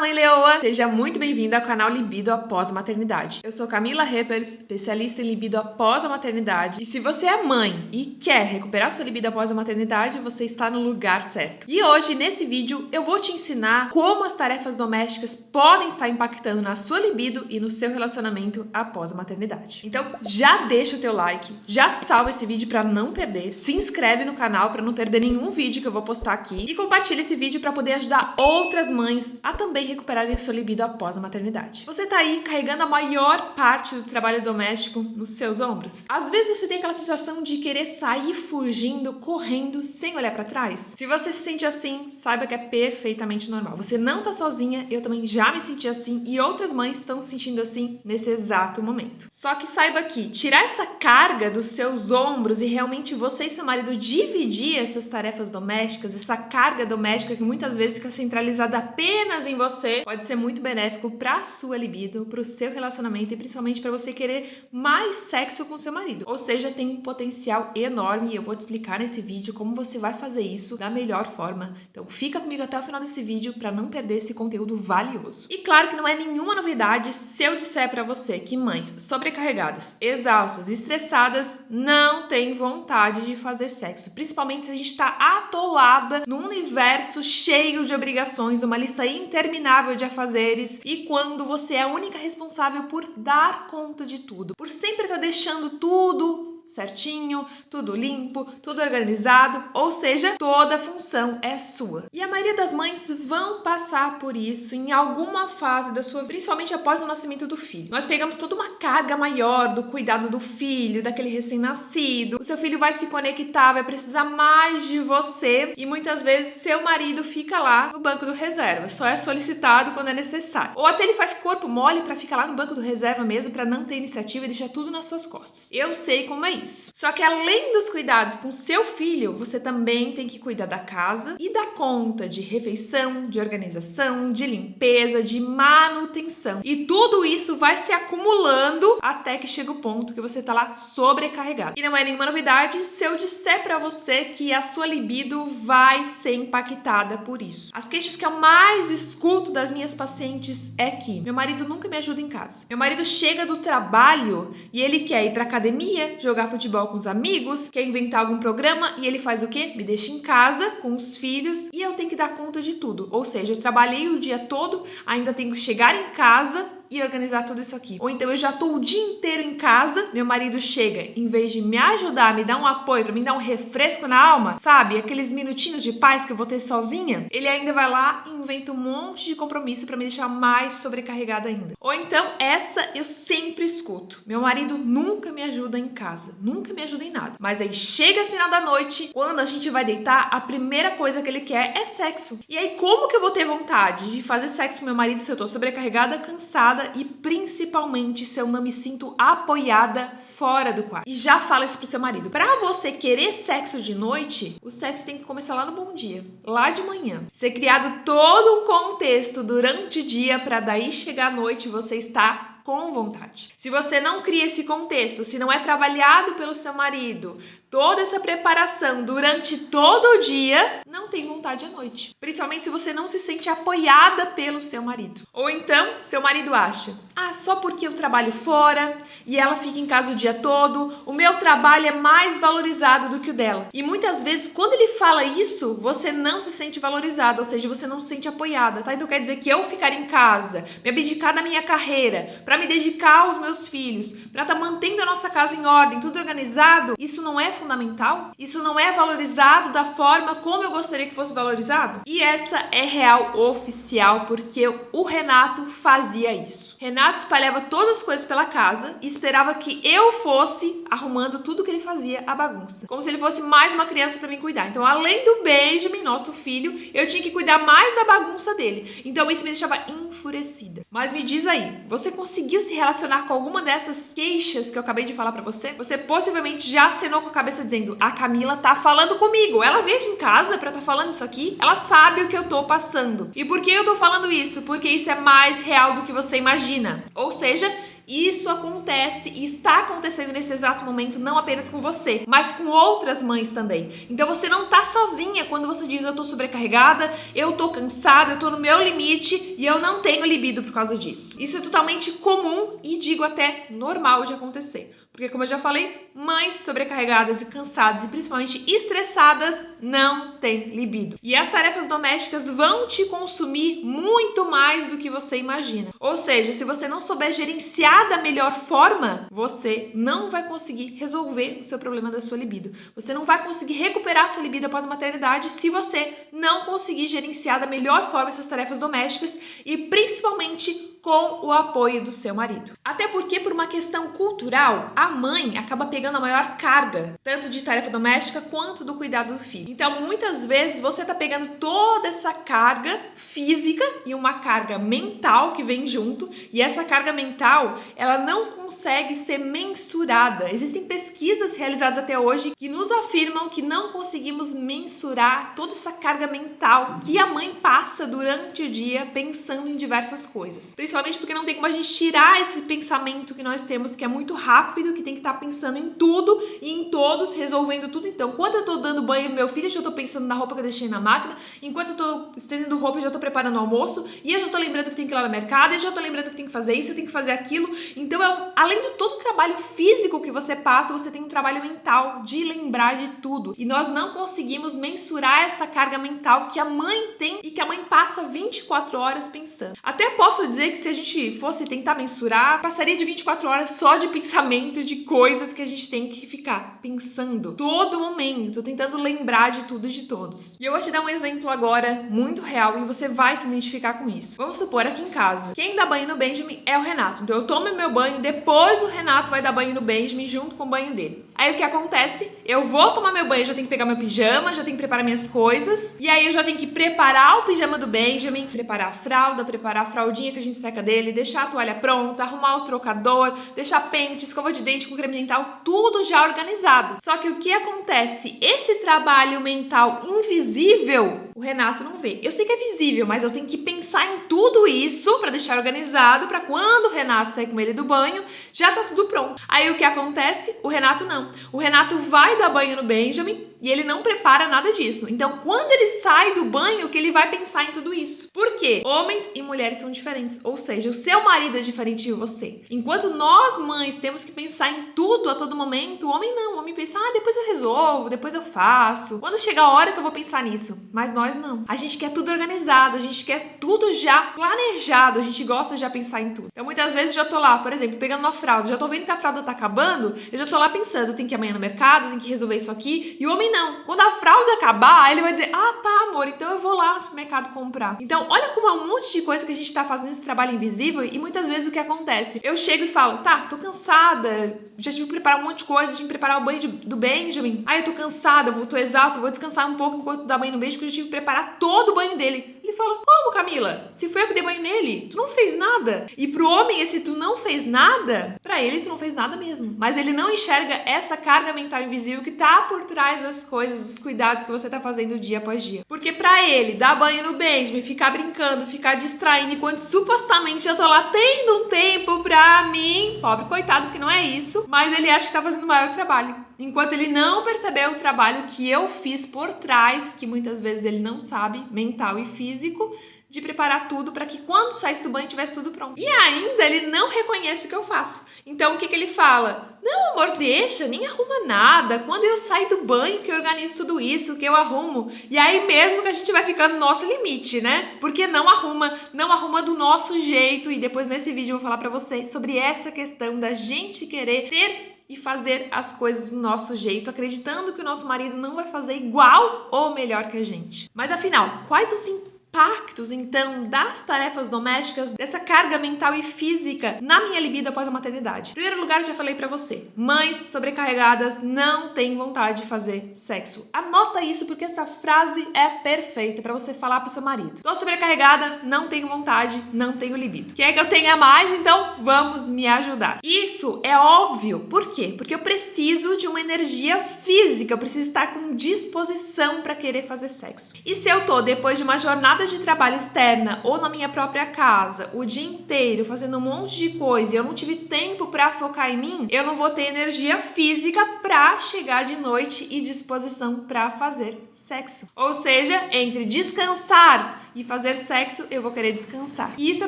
Mãe Leoa! Seja muito bem-vinda ao canal Libido Após a Maternidade. Eu sou Camila Reppers, especialista em libido após a maternidade. E se você é mãe e quer recuperar sua libido após a maternidade, você está no lugar certo. E hoje, nesse vídeo, eu vou te ensinar como as tarefas domésticas podem estar impactando na sua libido e no seu relacionamento após a maternidade. Então, já deixa o teu like, já salva esse vídeo para não perder, se inscreve no canal para não perder nenhum vídeo que eu vou postar aqui e compartilha esse vídeo para poder ajudar outras mães a também recuperarem sua libido após a maternidade. Você tá aí carregando a maior parte do trabalho doméstico nos seus ombros? Às vezes você tem aquela sensação de querer sair fugindo, correndo, sem olhar para trás? Se você se sente assim, saiba que é perfeitamente normal. Você não tá sozinha, eu também já me senti assim e outras mães estão se sentindo assim nesse exato momento. Só que saiba que tirar essa carga dos seus ombros e realmente você e seu marido dividir essas tarefas domésticas, essa carga doméstica que muitas vezes fica centralizada apenas em você, pode ser muito benéfico para a sua libido, para o seu relacionamento e principalmente para você querer mais sexo com seu marido. Ou seja, tem um potencial enorme e eu vou te explicar nesse vídeo como você vai fazer isso da melhor forma. Então fica comigo até o final desse vídeo para não perder esse conteúdo valioso. E claro que não é nenhuma novidade se eu disser para você que mães sobrecarregadas, exaustas, estressadas não têm vontade de fazer sexo, principalmente se a gente está atolada num universo cheio de obrigações, uma lista interminável de afazeres e quando você é a única responsável por dar conta de tudo, por sempre estar deixando tudo certinho, tudo limpo, tudo organizado, ou seja, toda a função é sua. E a maioria das mães vão passar por isso em alguma fase da sua vida, principalmente após o nascimento do filho. Nós pegamos toda uma carga maior do cuidado do filho, daquele recém-nascido. O seu filho vai se conectar, vai precisar mais de você e muitas vezes seu marido fica lá no banco do reserva, só é solicitado quando é necessário. Ou até ele faz corpo mole para ficar lá no banco do reserva mesmo, para não ter iniciativa e deixar tudo nas suas costas. Eu sei como é isso. Só que além dos cuidados com seu filho, você também tem que cuidar da casa e dar conta de refeição, de organização, de limpeza, de manutenção. E tudo isso vai se acumulando até que chega o ponto que você tá lá sobrecarregado. E não é nenhuma novidade se eu disser pra você que a sua libido vai ser impactada por isso. As queixas que eu mais escuto das minhas pacientes é que meu marido nunca me ajuda em casa. Meu marido chega do trabalho e ele quer ir pra academia, jogar futebol com os amigos, quer inventar algum programa e ele faz o quê? Me deixa em casa com os filhos e eu tenho que dar conta de tudo. Ou seja, eu trabalhei o dia todo, ainda tenho que chegar em casa e organizar tudo isso aqui. Ou então eu já tô o dia inteiro em casa, meu marido chega, em vez de me ajudar, me dar um apoio, pra me dar um refresco na alma, sabe? Aqueles minutinhos de paz que eu vou ter sozinha, ele ainda vai lá e inventa um monte de compromisso pra me deixar mais sobrecarregada ainda. Ou então, essa eu sempre escuto. Meu marido nunca me ajuda em casa, nunca me ajuda em nada. Mas aí chega final da noite, quando a gente vai deitar, a primeira coisa que ele quer é sexo. E aí como que eu vou ter vontade de fazer sexo com meu marido se eu tô sobrecarregada, cansada e principalmente se eu não me sinto apoiada fora do quarto? E já fala isso pro seu marido. Pra você querer sexo de noite, o sexo tem que começar lá no bom dia, lá de manhã. Ser criado todo um contexto durante o dia pra daí chegar à noite e você estar com vontade. Se você não cria esse contexto, se não é trabalhado pelo seu marido, toda essa preparação durante todo o dia, não tem vontade à noite. Principalmente se você não se sente apoiada pelo seu marido. Ou então, seu marido acha, só porque eu trabalho fora e ela fica em casa o dia todo, o meu trabalho é mais valorizado do que o dela. E muitas vezes, quando ele fala isso, você não se sente valorizada, ou seja, você não se sente apoiada, tá? Então quer dizer que eu ficar em casa, me abdicar da minha carreira, para me dedicar aos meus filhos, para estar mantendo a nossa casa em ordem, tudo organizado, isso não é fundamental? Isso não é valorizado da forma como eu gostaria que fosse valorizado? E essa é real oficial, porque o Renato fazia isso. Renato espalhava todas as coisas pela casa e esperava que eu fosse arrumando tudo que ele fazia, a bagunça. Como se ele fosse mais uma criança para me cuidar. Então, além do Benjamin, nosso filho, eu tinha que cuidar mais da bagunça dele. Então, isso me deixava enfurecida. Mas me diz aí, você conseguiu se relacionar com alguma dessas queixas que eu acabei de falar pra você? Você possivelmente já acenou com a cabeça dizendo, a Camila tá falando comigo. Ela veio aqui em casa pra tá falando isso aqui. Ela sabe o que eu tô passando. E por que eu tô falando isso? Porque isso é mais real do que você imagina. Ou seja, Isso acontece e está acontecendo nesse exato momento, não apenas com você, mas com outras mães também. Então você não tá sozinha quando você diz eu tô sobrecarregada, eu tô cansada, eu tô no meu limite e eu não tenho libido por causa disso. Isso é totalmente comum e digo até normal de acontecer. Porque como eu já falei, mães sobrecarregadas e cansadas e principalmente estressadas não têm libido. E as tarefas domésticas vão te consumir muito mais do que você imagina. Ou seja, se você não souber gerenciar da melhor forma, você não vai conseguir resolver o seu problema da sua libido. Você não vai conseguir recuperar a sua libido após a maternidade se você não conseguir gerenciar da melhor forma essas tarefas domésticas e principalmente com o apoio do seu marido. Até porque, por uma questão cultural, a mãe acaba pegando a maior carga, tanto de tarefa doméstica quanto do cuidado do filho. Então, muitas vezes, você tá pegando toda essa carga física e uma carga mental que vem junto, e essa carga mental, ela não consegue ser mensurada. Existem pesquisas realizadas até hoje que nos afirmam que não conseguimos mensurar toda essa carga mental que a mãe passa durante o dia pensando em diversas coisas. Principalmente porque não tem como a gente tirar esse pensamento que nós temos, que é muito rápido, que tem que estar pensando em tudo e em todos, resolvendo tudo. Então, enquanto eu tô dando banho no meu filho, eu já tô pensando na roupa que eu deixei na máquina. Enquanto eu tô estendendo roupa, eu já tô preparando o almoço. E eu já tô lembrando que tem que ir lá no mercado. E eu já tô lembrando que tem que fazer isso, eu tenho que fazer aquilo. Então, além de todo o trabalho físico que você passa, você tem um trabalho mental de lembrar de tudo. E nós não conseguimos mensurar essa carga mental que a mãe tem e que a mãe passa 24 horas pensando. Até posso dizer que se a gente fosse tentar mensurar, passaria de 24 horas só de pensamento de coisas que a gente tem que ficar pensando todo momento, tentando lembrar de tudo e de todos. E eu vou te dar um exemplo agora muito real e você vai se identificar com isso. Vamos supor aqui em casa, quem dá banho no Benjamin é o Renato. Então eu tomo meu banho, depois o Renato vai dar banho no Benjamin junto com o banho dele. Aí o que acontece? Eu vou tomar meu banho, já tenho que pegar meu pijama, já tenho que preparar minhas coisas, e aí eu já tenho que preparar o pijama do Benjamin, preparar a fralda, preparar a fraldinha que a gente seca dele, deixar a toalha pronta, arrumar o trocador, deixar pente, escova de dente com creme dental, tudo já organizado. Só que o que acontece? Esse trabalho mental invisível, o Renato não vê. Eu sei que é visível, mas eu tenho que pensar em tudo isso para deixar organizado, para quando o Renato sair com ele do banho, já tá tudo pronto. Aí o que acontece? O Renato não. O Renato vai dar banho no Benjamin e ele não prepara nada disso. Então, quando ele sai do banho, que ele vai pensar em tudo isso. Por quê? Homens e mulheres são diferentes. Ou seja, o seu marido é diferente de você. Enquanto nós, mães, temos que pensar em tudo a todo momento, o homem não. O homem pensa, depois eu resolvo, depois eu faço. Quando chegar a hora que eu vou pensar nisso. Mas nós não. A gente quer tudo organizado, a gente quer tudo já planejado, a gente gosta de já pensar em tudo. Então, muitas vezes eu já tô lá, por exemplo, pegando uma fralda, já tô vendo que a fralda tá acabando, eu já tô lá pensando, tem que ir amanhã no mercado, tem que resolver isso aqui. E o homem não. Quando a fralda acabar, ele vai dizer, tá, amor, então eu vou lá no supermercado comprar. Então, olha como é um monte de coisa que a gente tá fazendo esse trabalho invisível e muitas vezes o que acontece? Eu chego e falo, tô cansada, já tive que preparar um monte de coisa, tive que preparar o banho do Benjamin. Eu tô cansada, tô exausta, vou descansar um pouco enquanto dá banho no Benjamin, porque eu tive que preparar todo o banho dele. Ele fala, como, Camila? Se foi eu que dei banho nele, tu não fez nada. E pro homem, esse tu não fez nada, pra ele tu não fez nada mesmo. Mas ele não enxerga essa carga mental invisível que tá por trás das coisas, dos cuidados que você tá fazendo dia após dia. Porque pra ele, dar banho no Benjamin, ficar brincando, ficar distraindo, enquanto supostamente eu tô lá tendo um tempo pra mim, pobre coitado, porque não é isso, mas ele acha que tá fazendo o maior trabalho. Enquanto ele não percebeu o trabalho que eu fiz por trás, que muitas vezes ele não sabe, mental e físico, de preparar tudo para que quando saísse do banho tivesse tudo pronto. E ainda ele não reconhece o que eu faço. Então o que ele fala? Não, amor, deixa, nem arruma nada. Quando eu sair do banho que eu organizo tudo isso, que eu arrumo. E aí mesmo que a gente vai ficando no nosso limite, né? Porque não arruma do nosso jeito. E depois nesse vídeo eu vou falar para você sobre essa questão da gente querer ter e fazer as coisas do nosso jeito, acreditando que o nosso marido não vai fazer igual ou melhor que a gente. Mas afinal, quais os impactos, então, das tarefas domésticas, dessa carga mental e física na minha libido após a maternidade? Em primeiro lugar, eu já falei pra você, mães sobrecarregadas não têm vontade de fazer sexo. Anota isso porque essa frase é perfeita pra você falar pro seu marido. Tô sobrecarregada, não tenho vontade, não tenho libido. Quer que eu tenha mais? Então, vamos me ajudar. Isso é óbvio. Por quê? Porque eu preciso de uma energia física, eu preciso estar com disposição pra querer fazer sexo. E se eu tô depois de uma jornada jornada de trabalho externa ou na minha própria casa o dia inteiro fazendo um monte de coisa e eu não tive tempo para focar em mim, eu não vou ter energia física para chegar de noite e disposição para fazer sexo. Ou seja, entre descansar e fazer sexo, eu vou querer descansar. E isso é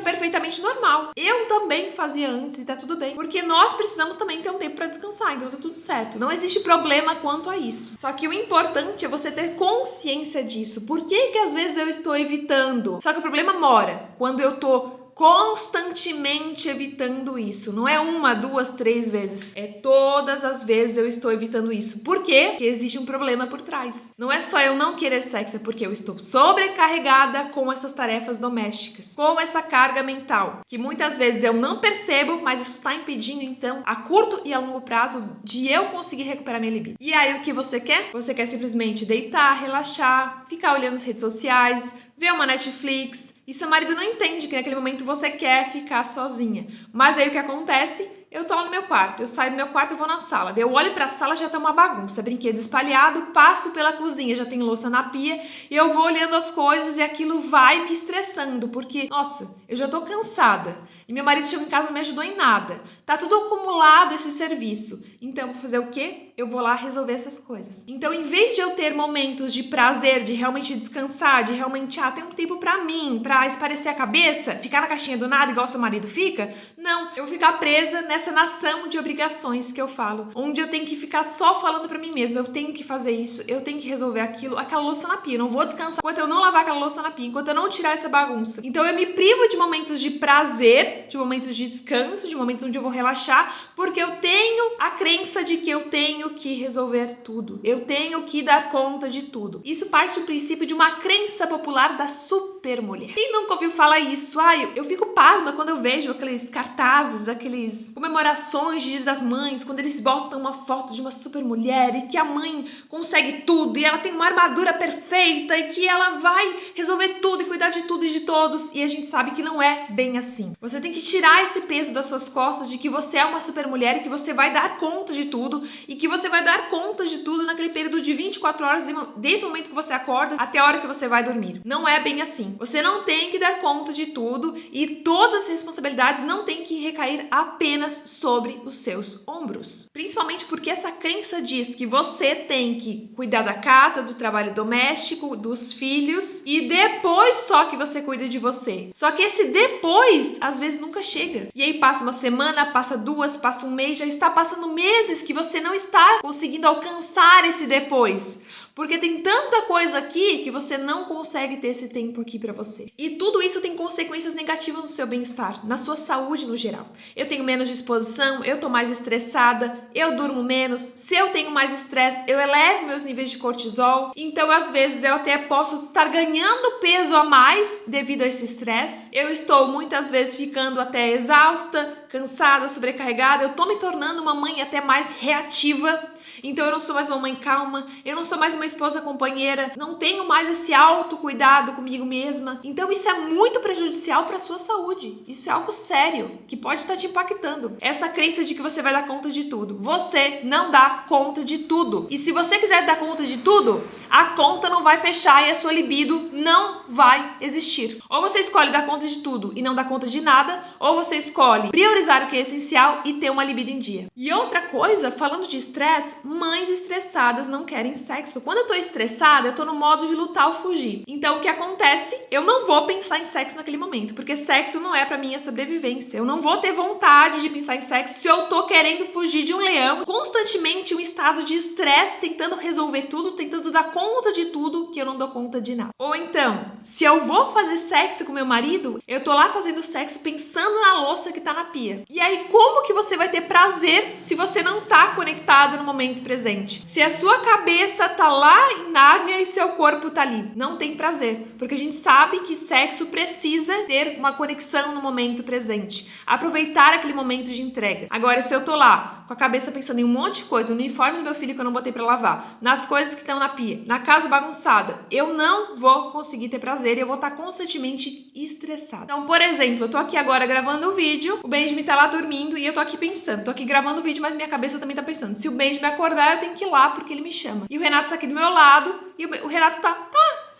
perfeitamente normal. Eu também fazia antes e tá tudo bem, porque nós precisamos também ter um tempo para descansar, então tá tudo certo. Não existe problema quanto a isso. Só que o importante é você ter consciência disso. Por que às vezes eu estou evitando? Só que o problema mora quando eu tô constantemente evitando isso. Não é uma, duas, três vezes. É todas as vezes eu estou evitando isso. Por quê? Porque existe um problema por trás. Não é só eu não querer sexo, é porque eu estou sobrecarregada com essas tarefas domésticas, com essa carga mental, que muitas vezes eu não percebo, mas isso está impedindo, então, a curto e a longo prazo, de eu conseguir recuperar minha libido. E aí, o que você quer? Você quer simplesmente deitar, relaxar, ficar olhando as redes sociais, ver uma Netflix, e seu marido não entende que naquele momento você quer ficar sozinha. Mas aí o que acontece? Eu tô lá no meu quarto, eu saio do meu quarto e vou na sala. Daí eu olho pra sala, já tá uma bagunça, brinquedo espalhado, passo pela cozinha, já tem louça na pia, e eu vou olhando as coisas e aquilo vai me estressando, porque, nossa, eu já tô cansada. E meu marido chegou em casa e não me ajudou em nada. Tá tudo acumulado esse serviço. Então, eu vou fazer o quê? Eu vou lá resolver essas coisas. Então, em vez de eu ter momentos de prazer, de realmente descansar, de realmente, ter um tempo pra mim, pra esparecer a cabeça, ficar na caixinha do nada igual seu marido fica, não, eu vou ficar presa nessa nação de obrigações que eu falo, onde eu tenho que ficar só falando pra mim mesma, eu tenho que fazer isso, eu tenho que resolver aquilo, aquela louça na pia, eu não vou descansar enquanto eu não lavar aquela louça na pia, enquanto eu não tirar essa bagunça. Então eu me privo de momentos de prazer, de momentos de descanso, de momentos onde eu vou relaxar, porque eu tenho a crença de que eu tenho que resolver tudo, eu tenho que dar conta de tudo. Isso parte do princípio de uma crença popular da super mulher. Quem nunca ouviu falar isso? Eu fico pasma quando eu vejo aqueles cartazes, aqueles comemorações de Dia das Mães, quando eles botam uma foto de uma super mulher e que a mãe consegue tudo e ela tem uma armadura perfeita e que ela vai resolver tudo e cuidar de tudo e de todos, e a gente sabe que não é bem assim. Você tem que tirar esse peso das suas costas de que você é uma super mulher e que você vai dar conta de tudo e que você vai dar conta de tudo naquele período de 24 horas desde o momento que você acorda até a hora que você vai dormir. Não é bem assim. Você não tem que dar conta de tudo e todas as responsabilidades não têm que recair apenas sobre os seus ombros. Principalmente porque essa crença diz que você tem que cuidar da casa, do trabalho doméstico, dos filhos e depois só que você cuida de você. Só que esse depois às vezes nunca chega. E aí passa uma semana, passa duas, passa um mês, já está passando meses que você não está conseguindo alcançar esse depois. Porque tem tanta coisa aqui que você não consegue ter esse tempo aqui pra você. E tudo isso tem consequências negativas no seu bem-estar, na sua saúde no geral. Eu tenho menos disposição, eu tô mais estressada, eu durmo menos. Se eu tenho mais estresse, eu elevo meus níveis de cortisol. Então, às vezes, eu até posso estar ganhando peso a mais devido a esse estresse. Eu estou, muitas vezes, ficando até exausta, cansada, sobrecarregada. Eu tô me tornando uma mãe até mais reativa. Então, eu não sou mais uma mãe calma, eu não sou mais uma esposa companheira, não tenho mais esse autocuidado comigo mesma. Então isso é muito prejudicial para a sua saúde. Isso é algo sério, que pode estar te impactando. Essa crença de que você vai dar conta de tudo. Você não dá conta de tudo. E se você quiser dar conta de tudo, a conta não vai fechar e a sua libido não vai existir. Ou você escolhe dar conta de tudo e não dar conta de nada, ou você escolhe priorizar o que é essencial e ter uma libido em dia. E outra coisa, falando de estresse, mães estressadas não querem sexo. Quando eu tô estressada, eu tô no modo de lutar ou fugir. Então, o que acontece? Eu não vou pensar em sexo naquele momento, porque sexo não é pra minha sobrevivência. Eu não vou ter vontade de pensar em sexo se eu tô querendo fugir de um leão, constantemente em um estado de estresse, tentando resolver tudo, tentando dar conta de tudo, que eu não dou conta de nada. Ou então, se eu vou fazer sexo com meu marido, eu tô lá fazendo sexo pensando na louça que tá na pia. E aí, como que você vai ter prazer se você não tá conectado no momento presente? Se a sua cabeça tá lá em Nárnia e seu corpo tá ali, não tem prazer, porque a gente sabe que sexo precisa ter uma conexão no momento presente, aproveitar aquele momento de entrega. Agora, se eu tô lá com a cabeça pensando em um monte de coisa, no uniforme do meu filho que eu não botei pra lavar, nas coisas que estão na pia, na casa bagunçada, eu não vou conseguir ter prazer e eu vou estar constantemente estressada. Então, por exemplo, eu tô aqui agora gravando o vídeo, o Benjamin tá lá dormindo e eu tô aqui pensando, tô aqui gravando o vídeo, mas minha cabeça também tá pensando, se o Benjamin acordar, eu tenho que ir lá porque ele me chama. E o Renato tá aqui do meu lado e o Renato tá,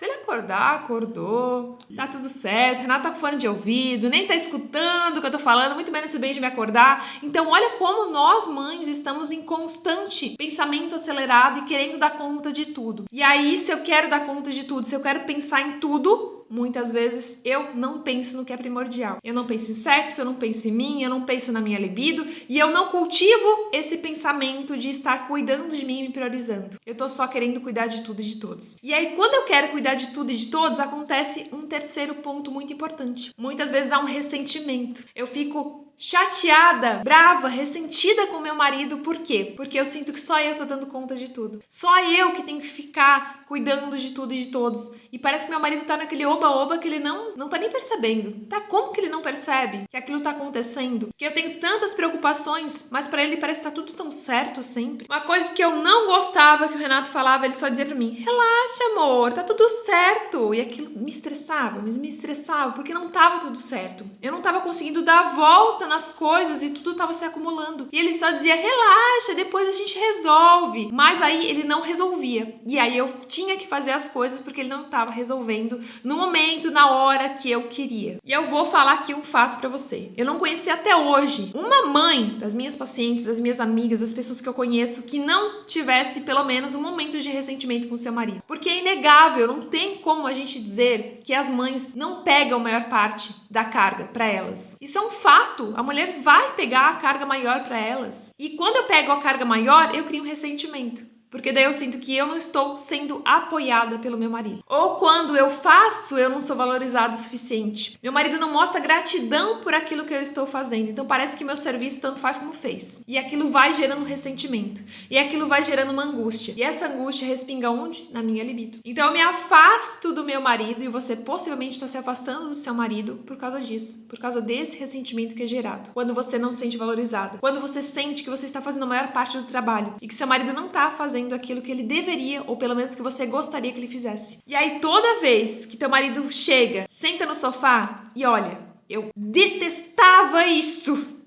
Se ele acordar, acordou, tá tudo certo, o Renato tá com fone de ouvido, nem tá escutando o que eu tô falando, muito menos bem de me acordar. Então olha como nós mães estamos em constante pensamento acelerado e querendo dar conta de tudo. E aí, se eu quero dar conta de tudo, se eu quero pensar em tudo, muitas vezes eu não penso no que é primordial. Eu não penso em sexo, eu não penso em mim, eu não penso na minha libido e eu não cultivo esse pensamento de estar cuidando de mim e me priorizando. Eu tô só querendo cuidar de tudo e de todos. E aí, quando eu quero cuidar de tudo e de todos, acontece um terceiro ponto muito importante. Muitas vezes há um ressentimento. Eu fico chateada, brava, ressentida com meu marido. Por quê? Porque eu sinto que só eu tô dando conta de tudo. Só eu que tenho que ficar cuidando de tudo e de todos. E parece que meu marido tá naquele oba-oba que ele não tá nem percebendo. Tá? Como que ele não percebe que aquilo tá acontecendo? Que eu tenho tantas preocupações, mas pra ele parece que tá tudo tão certo sempre. Uma coisa que eu não gostava que o Renato falava, ele só dizia pra mim: relaxa, amor, tá tudo certo. E aquilo me estressava, mas me estressava porque não tava tudo certo. Eu não tava conseguindo dar a volta nas coisas e tudo tava se acumulando. E ele só dizia: relaxa, depois a gente resolve. Mas aí ele não resolvia. E aí eu tinha que fazer as coisas porque ele não tava resolvendo no momento, na hora que eu queria. E eu vou falar aqui um fato pra você. Eu não conheci até hoje uma mãe das minhas pacientes, das minhas amigas, das pessoas que eu conheço que não tivesse pelo menos um momento de ressentimento com seu marido. Porque é inegável, não tem como a gente dizer que as mães não pegam a maior parte da carga pra elas. Isso é um fato. A mulher vai pegar a carga maior para elas. E quando eu pego a carga maior, eu crio um ressentimento. Porque daí eu sinto que eu não estou sendo apoiada pelo meu marido. Ou quando eu faço, eu não sou valorizado o suficiente. Meu marido não mostra gratidão por aquilo que eu estou fazendo. Então parece que meu serviço tanto faz como fez. E aquilo vai gerando ressentimento. E aquilo vai gerando uma angústia. E essa angústia respinga onde? Na minha libido. Então eu me afasto do meu marido e você possivelmente está se afastando do seu marido por causa disso. Por causa desse ressentimento que é gerado. Quando você não se sente valorizada. Quando você sente que você está fazendo a maior parte do trabalho. E que seu marido não está fazendo aquilo que ele deveria, ou pelo menos que você gostaria que ele fizesse. E aí toda vez que teu marido chega, senta no sofá e olha, eu detestava isso.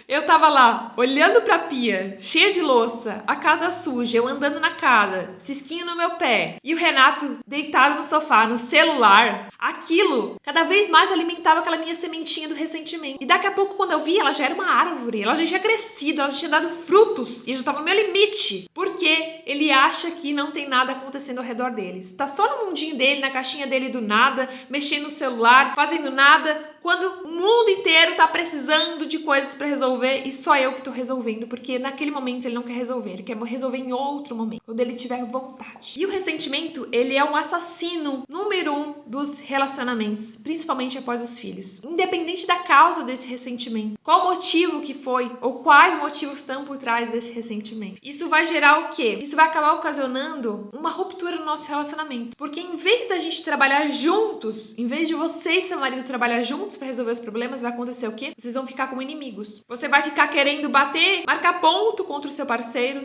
Eu tava lá, olhando pra pia, cheia de louça, a casa suja, eu andando na casa, cisquinho no meu pé, e o Renato deitado no sofá, no celular. Aquilo cada vez mais alimentava aquela minha sementinha do ressentimento. E daqui a pouco, quando eu vi, ela já era uma árvore, ela já tinha crescido, ela já tinha dado frutos, e eu já tava no meu limite. Porque ele acha que não tem nada acontecendo ao redor dele. Está só no mundinho dele, na caixinha dele do nada, mexendo no celular, fazendo nada, quando o mundo inteiro tá precisando de coisas pra resolver e só eu que tô resolvendo, porque naquele momento ele não quer resolver, ele quer resolver em outro momento, quando ele tiver vontade. E o ressentimento, ele é um assassino número 1 dos relacionamentos, principalmente após os filhos. Independente da causa desse ressentimento, qual motivo que foi, ou quais motivos estão por trás desse ressentimento. Isso vai gerar o quê? Isso vai acabar ocasionando uma ruptura no nosso relacionamento. Porque em vez da gente trabalhar juntos, em vez de você e seu marido trabalhar juntos para resolver os problemas, vai acontecer o quê? Vocês vão ficar como inimigos. Você vai ficar querendo bater, marcar ponto contra o seu parceiro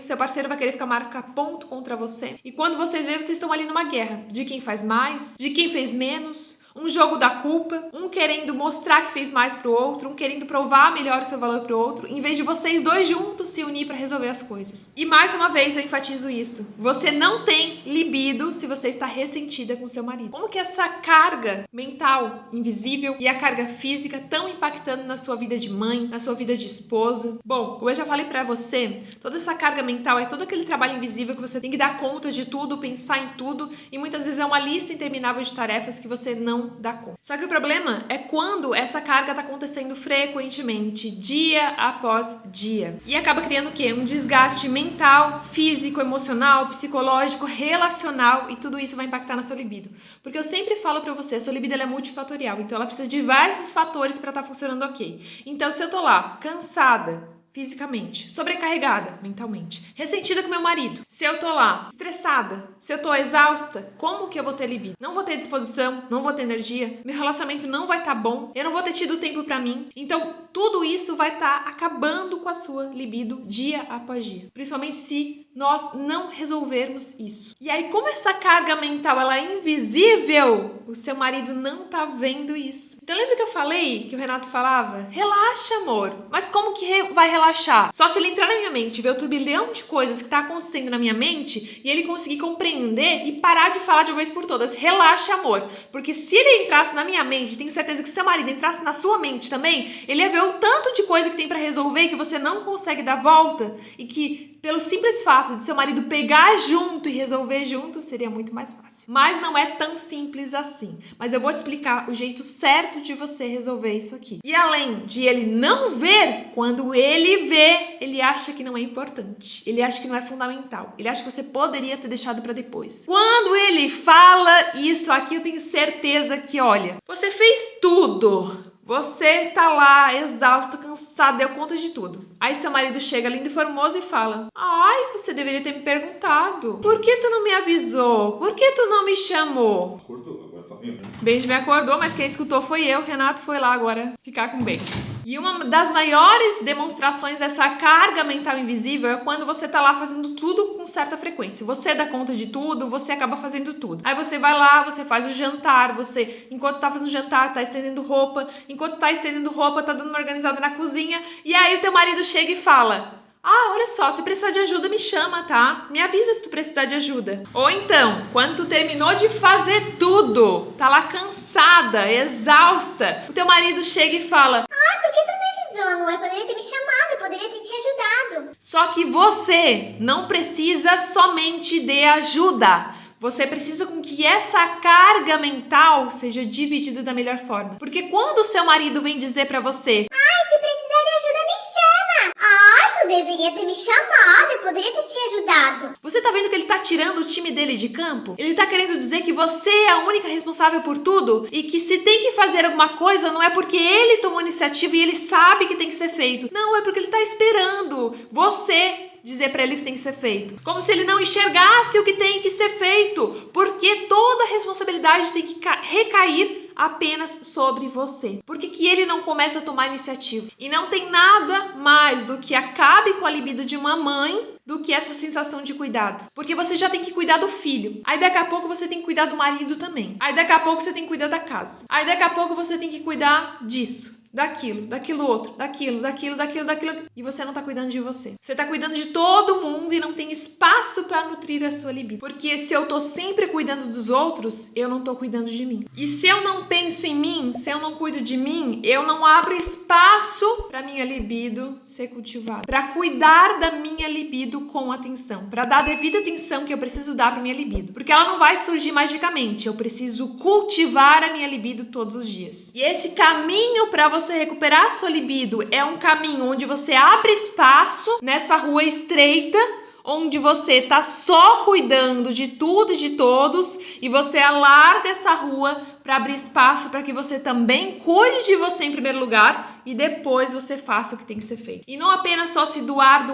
vai querer ficar marcar ponto contra você. E quando vocês veem, vocês estão ali numa guerra de quem faz mais, de quem fez menos, um jogo da culpa, um querendo mostrar que fez mais pro outro, um querendo provar melhor o seu valor pro outro, em vez de vocês dois juntos se unir para resolver as coisas. E mais uma vez eu enfatizo isso. Você não tem libido se você está ressentida com seu marido. Como que essa carga mental invisível e a carga física estão impactando na sua vida de mãe, na sua vida de esposa? Bom, como eu já falei para você, toda essa carga mental é todo aquele trabalho invisível que você tem que dar conta de tudo, pensar em tudo, e muitas vezes é uma lista interminável de tarefas que você não dá conta. Só que o problema é quando essa carga está acontecendo frequentemente, dia após dia. E acaba criando o quê? Um desgaste mental, físico, emocional, psicológico, relacional, e tudo isso vai impactar na sua libido. Porque eu sempre falo pra você, a sua libido ela é multifatorial, então ela precisa de diversos fatores para estar funcionando ok. Então se eu tô lá, cansada, fisicamente, sobrecarregada mentalmente, ressentida com meu marido, se eu tô lá estressada, se eu tô exausta, como que eu vou ter libido? Não vou ter disposição, não vou ter energia, meu relacionamento não vai estar bom, eu não vou ter tido tempo pra mim. Então tudo isso vai estar acabando com a sua libido dia após dia, principalmente se nós não resolvermos isso. E aí, como essa carga mental ela é invisível, o seu marido não tá vendo isso. Então lembra que eu falei, que o Renato falava? Relaxa, amor. Mas como que vai relaxar? relaxar. Só se ele entrar na minha mente e ver o turbilhão de coisas que tá acontecendo na minha mente e ele conseguir compreender e parar de falar de uma vez por todas. Relaxa, amor. Porque se ele entrasse na minha mente, tenho certeza que se seu marido entrasse na sua mente também, ele ia ver o tanto de coisa que tem pra resolver e que você não consegue dar volta e que, pelo simples fato de seu marido pegar junto e resolver junto, seria muito mais fácil. Mas não é tão simples assim. Mas eu vou te explicar o jeito certo de você resolver isso aqui. E além de ele não ver, quando ele vê, ele acha que não é importante. Ele acha que não é fundamental. Ele acha que você poderia ter deixado pra depois. Quando ele fala isso aqui, eu tenho certeza que, olha, você fez tudo. Você tá lá, exausta, cansada, deu conta de tudo. Aí seu marido chega lindo e formoso e fala: ai, você deveria ter me perguntado. Por que tu não me avisou? Por que tu não me chamou? Acordou, agora tá vendo, né? Benjamin acordou, mas quem escutou foi eu. Renato foi lá agora ficar com o Benjamin. E uma das maiores demonstrações dessa carga mental invisível é quando você tá lá fazendo tudo com certa frequência. Você dá conta de tudo, você acaba fazendo tudo. Aí você vai lá, você faz o jantar, você, enquanto tá fazendo o jantar, tá estendendo roupa, enquanto tá estendendo roupa, tá dando uma organizada na cozinha, e aí o teu marido chega e fala: ah, olha só, se precisar de ajuda, me chama, tá? Me avisa se tu precisar de ajuda. Ou então, quando tu terminou de fazer tudo, tá lá cansada, exausta, o teu marido chega e fala: ah, por que tu não me avisou, amor? Poderia ter me chamado, poderia ter te ajudado. só que você não precisa somente de ajuda. Você precisa com que essa carga mental seja dividida da melhor forma. Porque quando o seu marido vem dizer pra você: Ai, se precisar de ajuda, me chama. Ai, tu deveria ter me chamado, eu poderia ter te ajudado. você tá vendo que ele tá tirando o time dele de campo? Ele tá querendo dizer que você é a única responsável por tudo e que se tem que fazer alguma coisa não é porque ele tomou iniciativa e ele sabe que tem que ser feito. Não, é porque ele tá esperando você dizer pra ele o que tem que ser feito. Como se ele não enxergasse o que tem que ser feito. Porque toda a responsabilidade tem que recair apenas sobre você. Por que ele não começa a tomar iniciativa? E não tem nada mais do que acabe com a libido de uma mãe do que essa sensação de cuidado. Porque você já tem que cuidar do filho. Aí daqui a pouco você tem que cuidar do marido também. Aí daqui a pouco você tem que cuidar da casa. Aí daqui a pouco você tem que cuidar disso, daquilo outro, daquilo. E você não tá cuidando de você. Você tá cuidando de todo mundo e não tem espaço para nutrir a sua libido. Porque se eu tô sempre cuidando dos outros, eu não tô cuidando de mim. E se eu não penso em mim, se eu não cuido de mim, eu não abro espaço para minha libido ser cultivada. Para cuidar da minha libido com atenção. Para dar a devida atenção que eu preciso dar para minha libido. Porque ela não vai surgir magicamente. Eu preciso cultivar a minha libido todos os dias. E esse caminho para você recuperar a sua libido é um caminho onde você abre espaço nessa rua estreita, onde você tá só cuidando de tudo e de todos, e você alarga essa rua para abrir espaço para que você também cuide de você em primeiro lugar e depois você faça o que tem que ser feito. E não apenas só se doar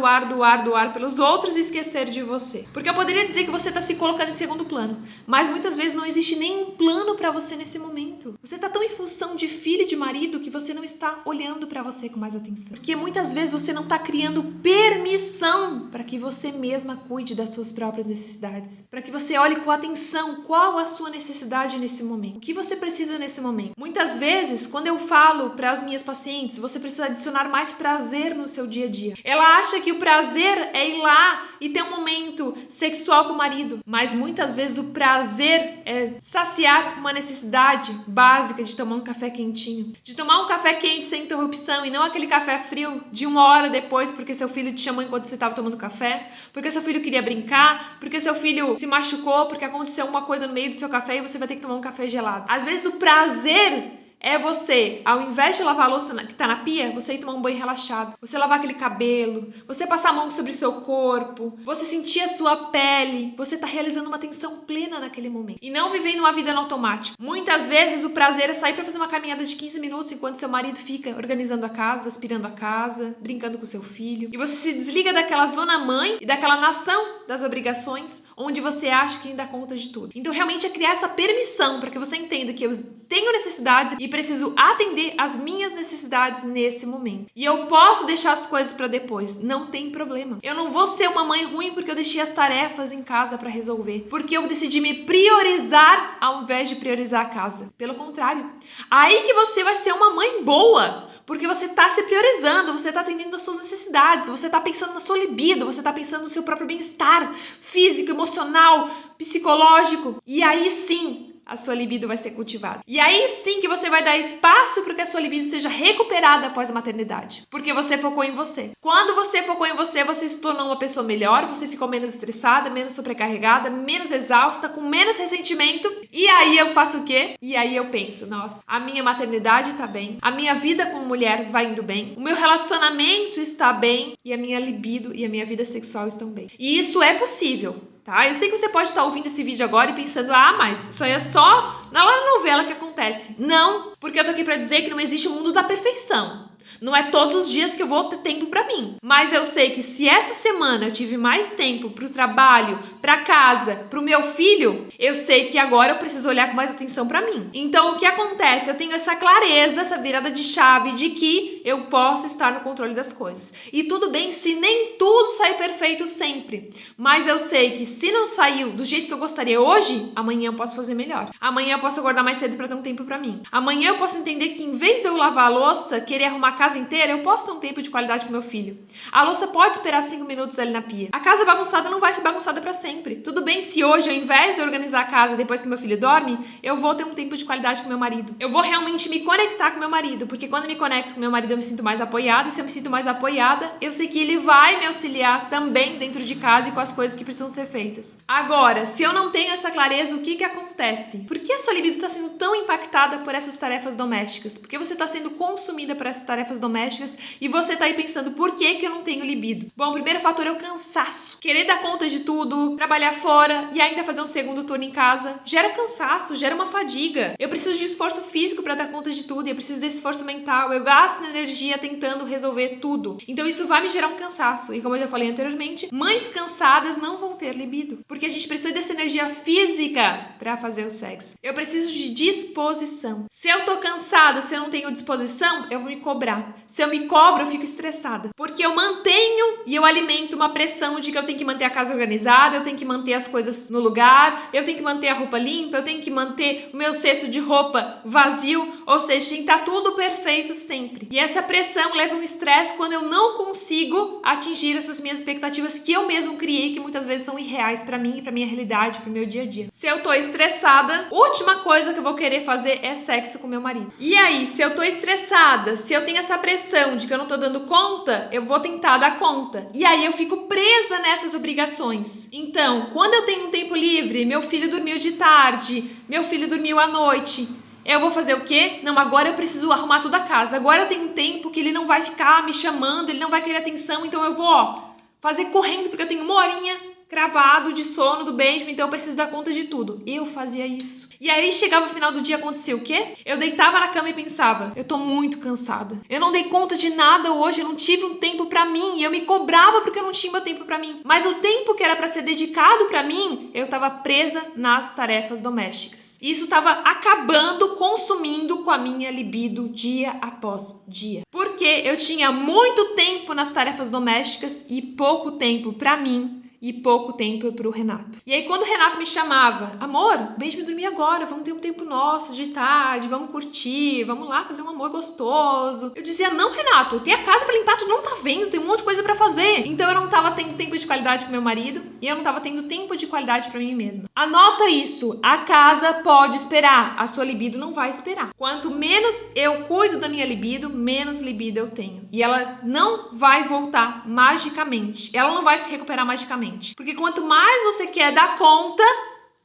pelos outros e esquecer de você. Porque eu poderia dizer que você está se colocando em segundo plano, mas muitas vezes não existe nenhum plano para você nesse momento. Você está tão em função de filho e de marido que você não está olhando para você com mais atenção. Porque muitas vezes você não está criando permissão para que você mesma cuide das suas próprias necessidades. Para que você olhe com atenção qual a sua necessidade nesse momento. O que você precisa nesse momento. Muitas vezes, quando eu falo para as minhas pacientes, você precisa adicionar mais prazer no seu dia a dia. Ela acha que o prazer é ir lá e ter um momento sexual com o marido. Mas muitas vezes o prazer é saciar uma necessidade básica de tomar um café quentinho. De tomar um café quente sem interrupção e não aquele café frio de 1 hora depois porque seu filho te chamou enquanto você estava tomando café, porque seu filho queria brincar, porque seu filho se machucou, porque aconteceu uma coisa no meio do seu café e você vai ter que tomar um café gelado. Às vezes o prazer é você, ao invés de lavar a louça que tá na pia, você ir tomar um banho relaxado. Você lavar aquele cabelo, você passar a mão sobre o seu corpo, você sentir a sua pele. Você tá realizando uma atenção plena naquele momento. E não vivendo uma vida no automático. Muitas vezes o prazer é sair pra fazer uma caminhada de 15 minutos enquanto seu marido fica organizando a casa, aspirando a casa, brincando com seu filho. E você se desliga daquela zona mãe e daquela nação das obrigações, onde você acha que ainda dá conta de tudo. Então realmente é criar essa permissão para que você entenda que eu tenho necessidades e preciso atender as minhas necessidades nesse momento. E eu posso deixar as coisas para depois, não tem problema. Eu não vou ser uma mãe ruim porque eu deixei as tarefas em casa para resolver, porque eu decidi me priorizar ao invés de priorizar a casa. Pelo contrário, aí que você vai ser uma mãe boa, Porque você tá se priorizando, você tá atendendo às suas necessidades, você tá pensando na sua libido, você tá pensando no seu próprio bem-estar físico, emocional, psicológico. E aí sim, a sua libido vai ser cultivada. E aí sim que você vai dar espaço para que a sua libido seja recuperada após a maternidade. Porque você focou em você. Quando você focou em você, você se tornou uma pessoa melhor, você ficou menos estressada, menos sobrecarregada, menos exausta, com menos ressentimento. E aí eu faço o quê? E aí eu penso, nossa, a minha maternidade tá bem, a minha vida como mulher vai indo bem, o meu relacionamento está bem e a minha libido e a minha vida sexual estão bem. E isso é possível. Tá? Eu sei que você pode estar ouvindo esse vídeo agora e pensando, mas isso aí é só na novela que acontece. Não, porque eu tô aqui pra dizer que não existe um mundo da perfeição. Não é todos os dias que eu vou ter tempo pra mim. Mas eu sei que se essa semana eu tive mais tempo pro trabalho, pra casa, pro meu filho, eu sei que agora eu preciso olhar com mais atenção pra mim. Então, o que acontece? Eu tenho essa clareza, essa virada de chave de que eu posso estar no controle das coisas. E tudo bem se nem tudo sair perfeito sempre. Mas eu sei que se não saiu do jeito que eu gostaria hoje, amanhã eu posso fazer melhor. Amanhã eu posso acordar mais cedo pra ter um tempo pra mim. Amanhã eu posso entender que em vez de eu lavar a louça, querer arrumar a casa inteira, eu posso ter um tempo de qualidade com meu filho. A louça pode esperar 5 minutos ali na pia. A casa bagunçada não vai ser bagunçada pra sempre. Tudo bem se hoje, ao invés de organizar a casa depois que meu filho dorme, eu vou ter um tempo de qualidade com meu marido. Eu vou realmente me conectar com meu marido, porque quando eu me conecto com meu marido eu me sinto mais apoiada, e se eu me sinto mais apoiada, eu sei que ele vai me auxiliar também dentro de casa e com as coisas que precisam ser feitas. Agora, se eu não tenho essa clareza, o que acontece? Por que a sua libido está sendo tão impactada por essas tarefas domésticas? Por que você está sendo consumida por essas tarefas domésticas e você tá aí pensando, por que eu não tenho libido? Bom, o primeiro fator é o cansaço. Querer dar conta de tudo, trabalhar fora e ainda fazer um segundo turno em casa, gera cansaço, gera uma fadiga. Eu preciso de esforço físico para dar conta de tudo e eu preciso desse esforço mental. Eu gasto energia tentando resolver tudo. Então isso vai me gerar um cansaço. E como eu já falei anteriormente, mães cansadas não vão ter libido, porque a gente precisa dessa energia física para fazer o sexo. Eu preciso de disposição. Se eu tô cansada, se eu não tenho disposição, eu vou me cobrar. Se eu me cobro, eu fico estressada. Porque eu mantenho e eu alimento uma pressão de que eu tenho que manter a casa organizada, eu tenho que manter as coisas no lugar, eu tenho que manter a roupa limpa, eu tenho que manter o meu cesto de roupa vazio, ou seja, tem que estar tudo perfeito sempre. E essa pressão leva um estresse quando eu não consigo atingir essas minhas expectativas que eu mesmo criei, que muitas vezes são irreais pra mim, pra minha realidade, pro meu dia a dia. Se eu tô estressada, última coisa que eu vou querer fazer é sexo com meu marido. E aí, se eu tô estressada, se eu tenho essa pressão de que eu não tô dando conta, eu vou tentar dar conta. E aí eu fico presa nessas obrigações. Então, quando eu tenho um tempo livre, meu filho dormiu de tarde, meu filho dormiu à noite, eu vou fazer o quê? Não, agora eu preciso arrumar toda a casa. Agora eu tenho um tempo que ele não vai ficar me chamando, ele não vai querer atenção, então eu vou, fazer correndo, porque eu tenho 1 horinha cravado de sono do Benjamin, então eu preciso dar conta de tudo. Eu fazia isso. E aí chegava o final do dia, acontecia o quê? Eu deitava na cama e pensava, eu tô muito cansada. Eu não dei conta de nada hoje, eu não tive um tempo pra mim, e eu me cobrava porque eu não tinha meu tempo pra mim. Mas o tempo que era pra ser dedicado pra mim, eu tava presa nas tarefas domésticas. E isso tava acabando, consumindo com a minha libido dia após dia. Porque eu tinha muito tempo nas tarefas domésticas e pouco tempo pra mim, e pouco tempo pro Renato. E aí quando o Renato me chamava, amor, Benjamin dormir agora, vamos ter um tempo nosso de tarde, vamos curtir, vamos lá fazer um amor gostoso. Eu dizia, não, Renato, tem a casa pra limpar, tu não tá vendo, tem um monte de coisa pra fazer. Então eu não tava tendo tempo de qualidade com meu marido e eu não tava tendo tempo de qualidade pra mim mesma. Anota isso, a casa pode esperar, a sua libido não vai esperar. Quanto menos eu cuido da minha libido, menos libido eu tenho. E ela não vai voltar magicamente, ela não vai se recuperar magicamente. Porque quanto mais você quer dar conta,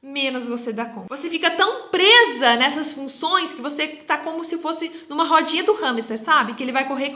menos você dá conta. Você fica tão presa nessas funções que você tá como se fosse numa rodinha do hamster, sabe? Que ele vai correr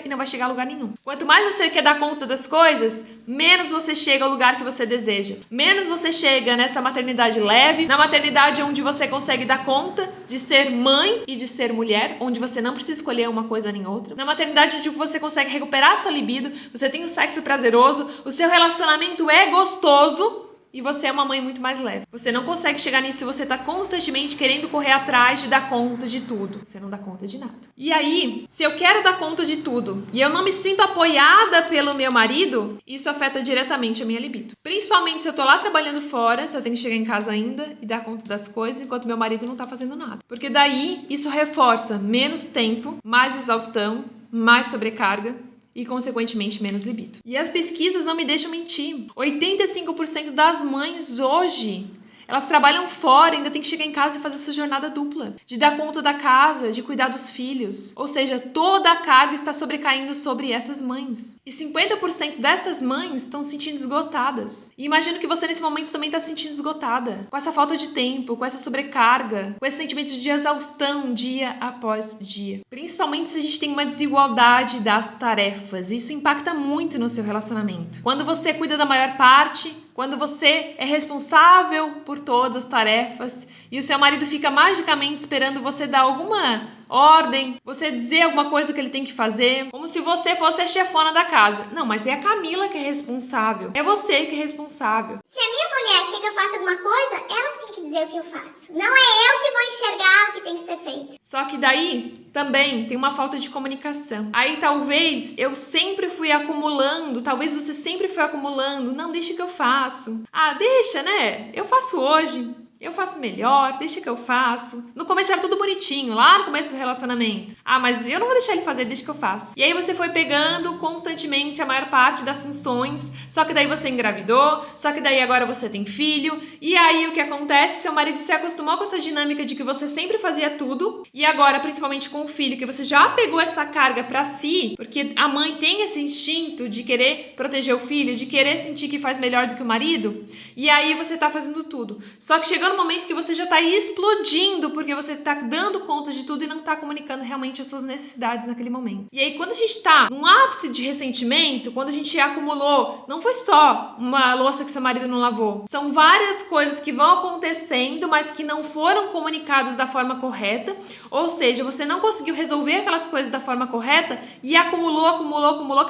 e não vai chegar a lugar nenhum. Quanto mais você quer dar conta das coisas, menos você chega ao lugar que você deseja. Menos você chega nessa maternidade leve, na maternidade onde você consegue dar conta de ser mãe e de ser mulher, onde você não precisa escolher uma coisa nem outra. Na maternidade onde você consegue recuperar a sua libido, você tem o sexo prazeroso, o seu relacionamento é gostoso, e você é uma mãe muito mais leve. Você não consegue chegar nisso se você tá constantemente querendo correr atrás de dar conta de tudo. Você não dá conta de nada. E aí, se eu quero dar conta de tudo e eu não me sinto apoiada pelo meu marido, isso afeta diretamente a minha libido. Principalmente se eu tô lá trabalhando fora, se eu tenho que chegar em casa ainda e dar conta das coisas, enquanto meu marido não tá fazendo nada. Porque daí, isso reforça menos tempo, mais exaustão, mais sobrecarga, e, consequentemente, menos libido. E as pesquisas não me deixam mentir. 85% das mães hoje, elas trabalham fora, ainda tem que chegar em casa e fazer essa jornada dupla. De dar conta da casa, de cuidar dos filhos. Ou seja, toda a carga está sobrecaindo sobre essas mães. E 50% dessas mães estão se sentindo esgotadas. E imagino que você nesse momento também está se sentindo esgotada. Com essa falta de tempo, com essa sobrecarga, com esse sentimento de exaustão dia após dia. Principalmente se a gente tem uma desigualdade das tarefas. Isso impacta muito no seu relacionamento. Quando você cuida da maior parte, quando você é responsável por todas as tarefas e o seu marido fica magicamente esperando você dar alguma ordem, você dizer alguma coisa que ele tem que fazer, como se você fosse a chefona da casa. Não, mas é a Camila que é responsável. É você que é responsável. Se a minha mulher quer que eu faça alguma coisa, ela que tem que dizer o que eu faço. Não é eu que vou enxergar o que tem que ser feito. Só que daí também tem uma falta de comunicação. Aí talvez eu sempre fui acumulando, talvez você sempre foi acumulando. Não, deixa que eu faço. Ah, deixa, né? Eu faço hoje. Eu faço melhor, deixa que eu faço. No começo era tudo bonitinho, lá no começo do relacionamento. Ah, mas eu não vou deixar ele fazer, deixa que eu faço. E aí você foi pegando constantemente a maior parte das funções, só que daí você engravidou, só que daí agora você tem filho. E aí o que acontece? Seu marido se acostumou com essa dinâmica de que você sempre fazia tudo. E agora, principalmente com o filho, que você já pegou essa carga pra si, porque a mãe tem esse instinto de querer proteger o filho, de querer sentir que faz melhor do que o marido. E aí você tá fazendo tudo. Só que chegando no momento que você já está explodindo porque você está dando conta de tudo e não está comunicando realmente as suas necessidades naquele momento. E aí quando a gente está num ápice de ressentimento, quando a gente acumulou, não foi só uma louça que seu marido não lavou, são várias coisas que vão acontecendo, mas que não foram comunicadas da forma correta, ou seja, você não conseguiu resolver aquelas coisas da forma correta e acumulou, que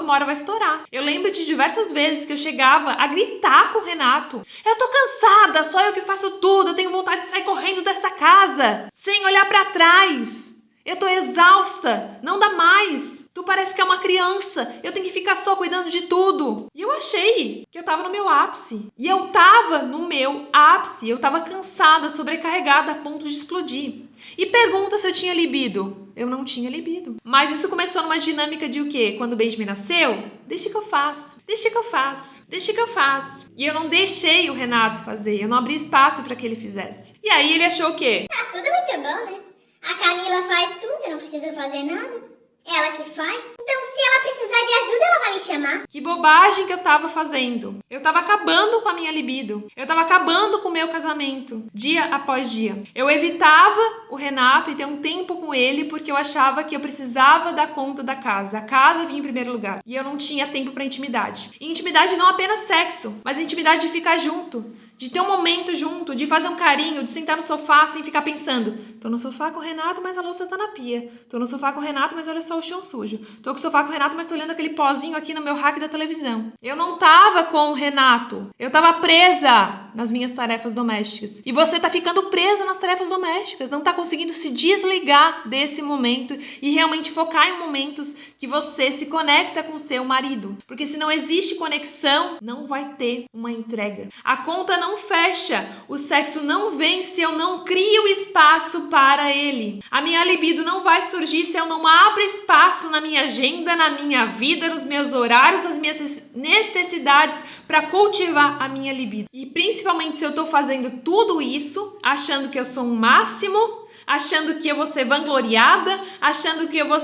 uma hora vai estourar. Eu lembro de diversas vezes que eu chegava a gritar com o Renato: eu tô cansada, só eu que faço tudo, eu tenho vontade de sair correndo dessa casa, sem olhar pra trás. Eu tô exausta, não dá mais. Tu parece que é uma criança, eu tenho que ficar só cuidando de tudo. E eu achei que eu tava no meu ápice. E eu tava no meu ápice, eu tava cansada, sobrecarregada a ponto de explodir. E pergunta se eu tinha libido. Eu não tinha libido. Mas isso começou numa dinâmica de o quê? Quando o Benjamin nasceu, deixa que eu faço, deixa que eu faço, deixa que eu faço. E eu não deixei o Renato fazer, eu não abri espaço para que ele fizesse. E aí ele achou o quê? Tá tudo muito bom, né? A Camila faz tudo, eu não preciso fazer nada. Ela que faz. Então, se ela precisar de ajuda, ela vai me chamar. Que bobagem que eu tava fazendo. Eu tava acabando com a minha libido. Eu tava acabando com o meu casamento, dia após dia. Eu evitava o Renato e ter um tempo com ele porque eu achava que eu precisava dar conta da casa. A casa vinha em primeiro lugar. E eu não tinha tempo pra intimidade. E intimidade não apenas sexo, mas intimidade de ficar junto. De ter um momento junto, de fazer um carinho, de sentar no sofá sem ficar pensando: tô no sofá com o Renato, mas a louça tá na pia. Tô no sofá com o Renato, mas olha só o chão sujo. Tô com o sofá com o Renato, mas tô olhando aquele pozinho aqui no meu rack da televisão. Eu não tava com o Renato. Eu tava presa nas minhas tarefas domésticas. E você tá ficando presa nas tarefas domésticas. Não tá conseguindo se desligar desse momento e realmente focar em momentos que você se conecta com o seu marido. Porque se não existe conexão, não vai ter uma entrega. A conta não fecha. O sexo não vem se eu não crio espaço para ele. A minha libido não vai surgir se eu não abro espaço na minha agenda, na minha vida, nos meus horários, nas minhas necessidades para cultivar a minha libido. E principalmente se eu tô fazendo tudo isso, achando que eu sou um máximo, achando que eu vou ser vangloriada, achando que eu vou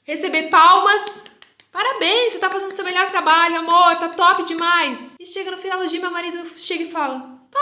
receber palmas. Parabéns, você tá fazendo o seu melhor trabalho, amor, tá top demais. E chega no final do dia, meu marido chega e fala: tá,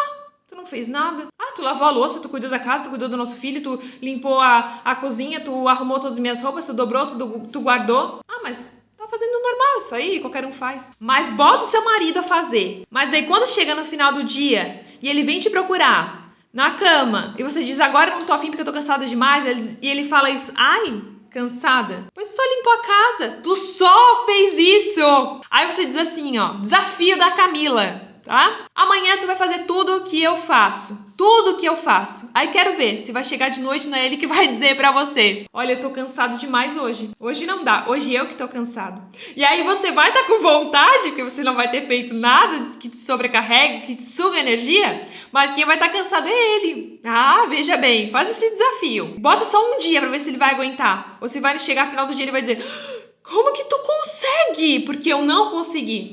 tu não fez nada. Ah, tu lavou a louça, tu cuidou da casa, tu cuidou do nosso filho, tu limpou a cozinha, tu arrumou todas as minhas roupas, tu dobrou, tu guardou. Ah, mas tá fazendo normal isso aí, qualquer um faz. Mas bota o seu marido a fazer. Mas daí quando chega no final do dia e ele vem te procurar na cama e você diz: agora eu não tô afim porque eu tô cansada demais, e ele fala isso: ai, cansada? Pois só limpou a casa. Tu só fez isso. Aí você diz assim, ó: desafio da Camila. tá? Amanhã tu vai fazer tudo que eu faço. Tudo que eu faço. Aí quero ver se vai chegar de noite, não é ele que vai dizer pra você: olha, eu tô cansado demais hoje. Hoje não dá. Hoje eu que tô cansado. E aí você vai estar com vontade, porque você não vai ter feito nada que te sobrecarregue, que te suga energia, mas quem vai estar cansado é ele. Ah, veja bem, faz esse desafio. Bota só um dia pra ver se ele vai aguentar. Ou se vai chegar no final do dia e ele vai dizer: como que tu consegue? Porque eu não consegui.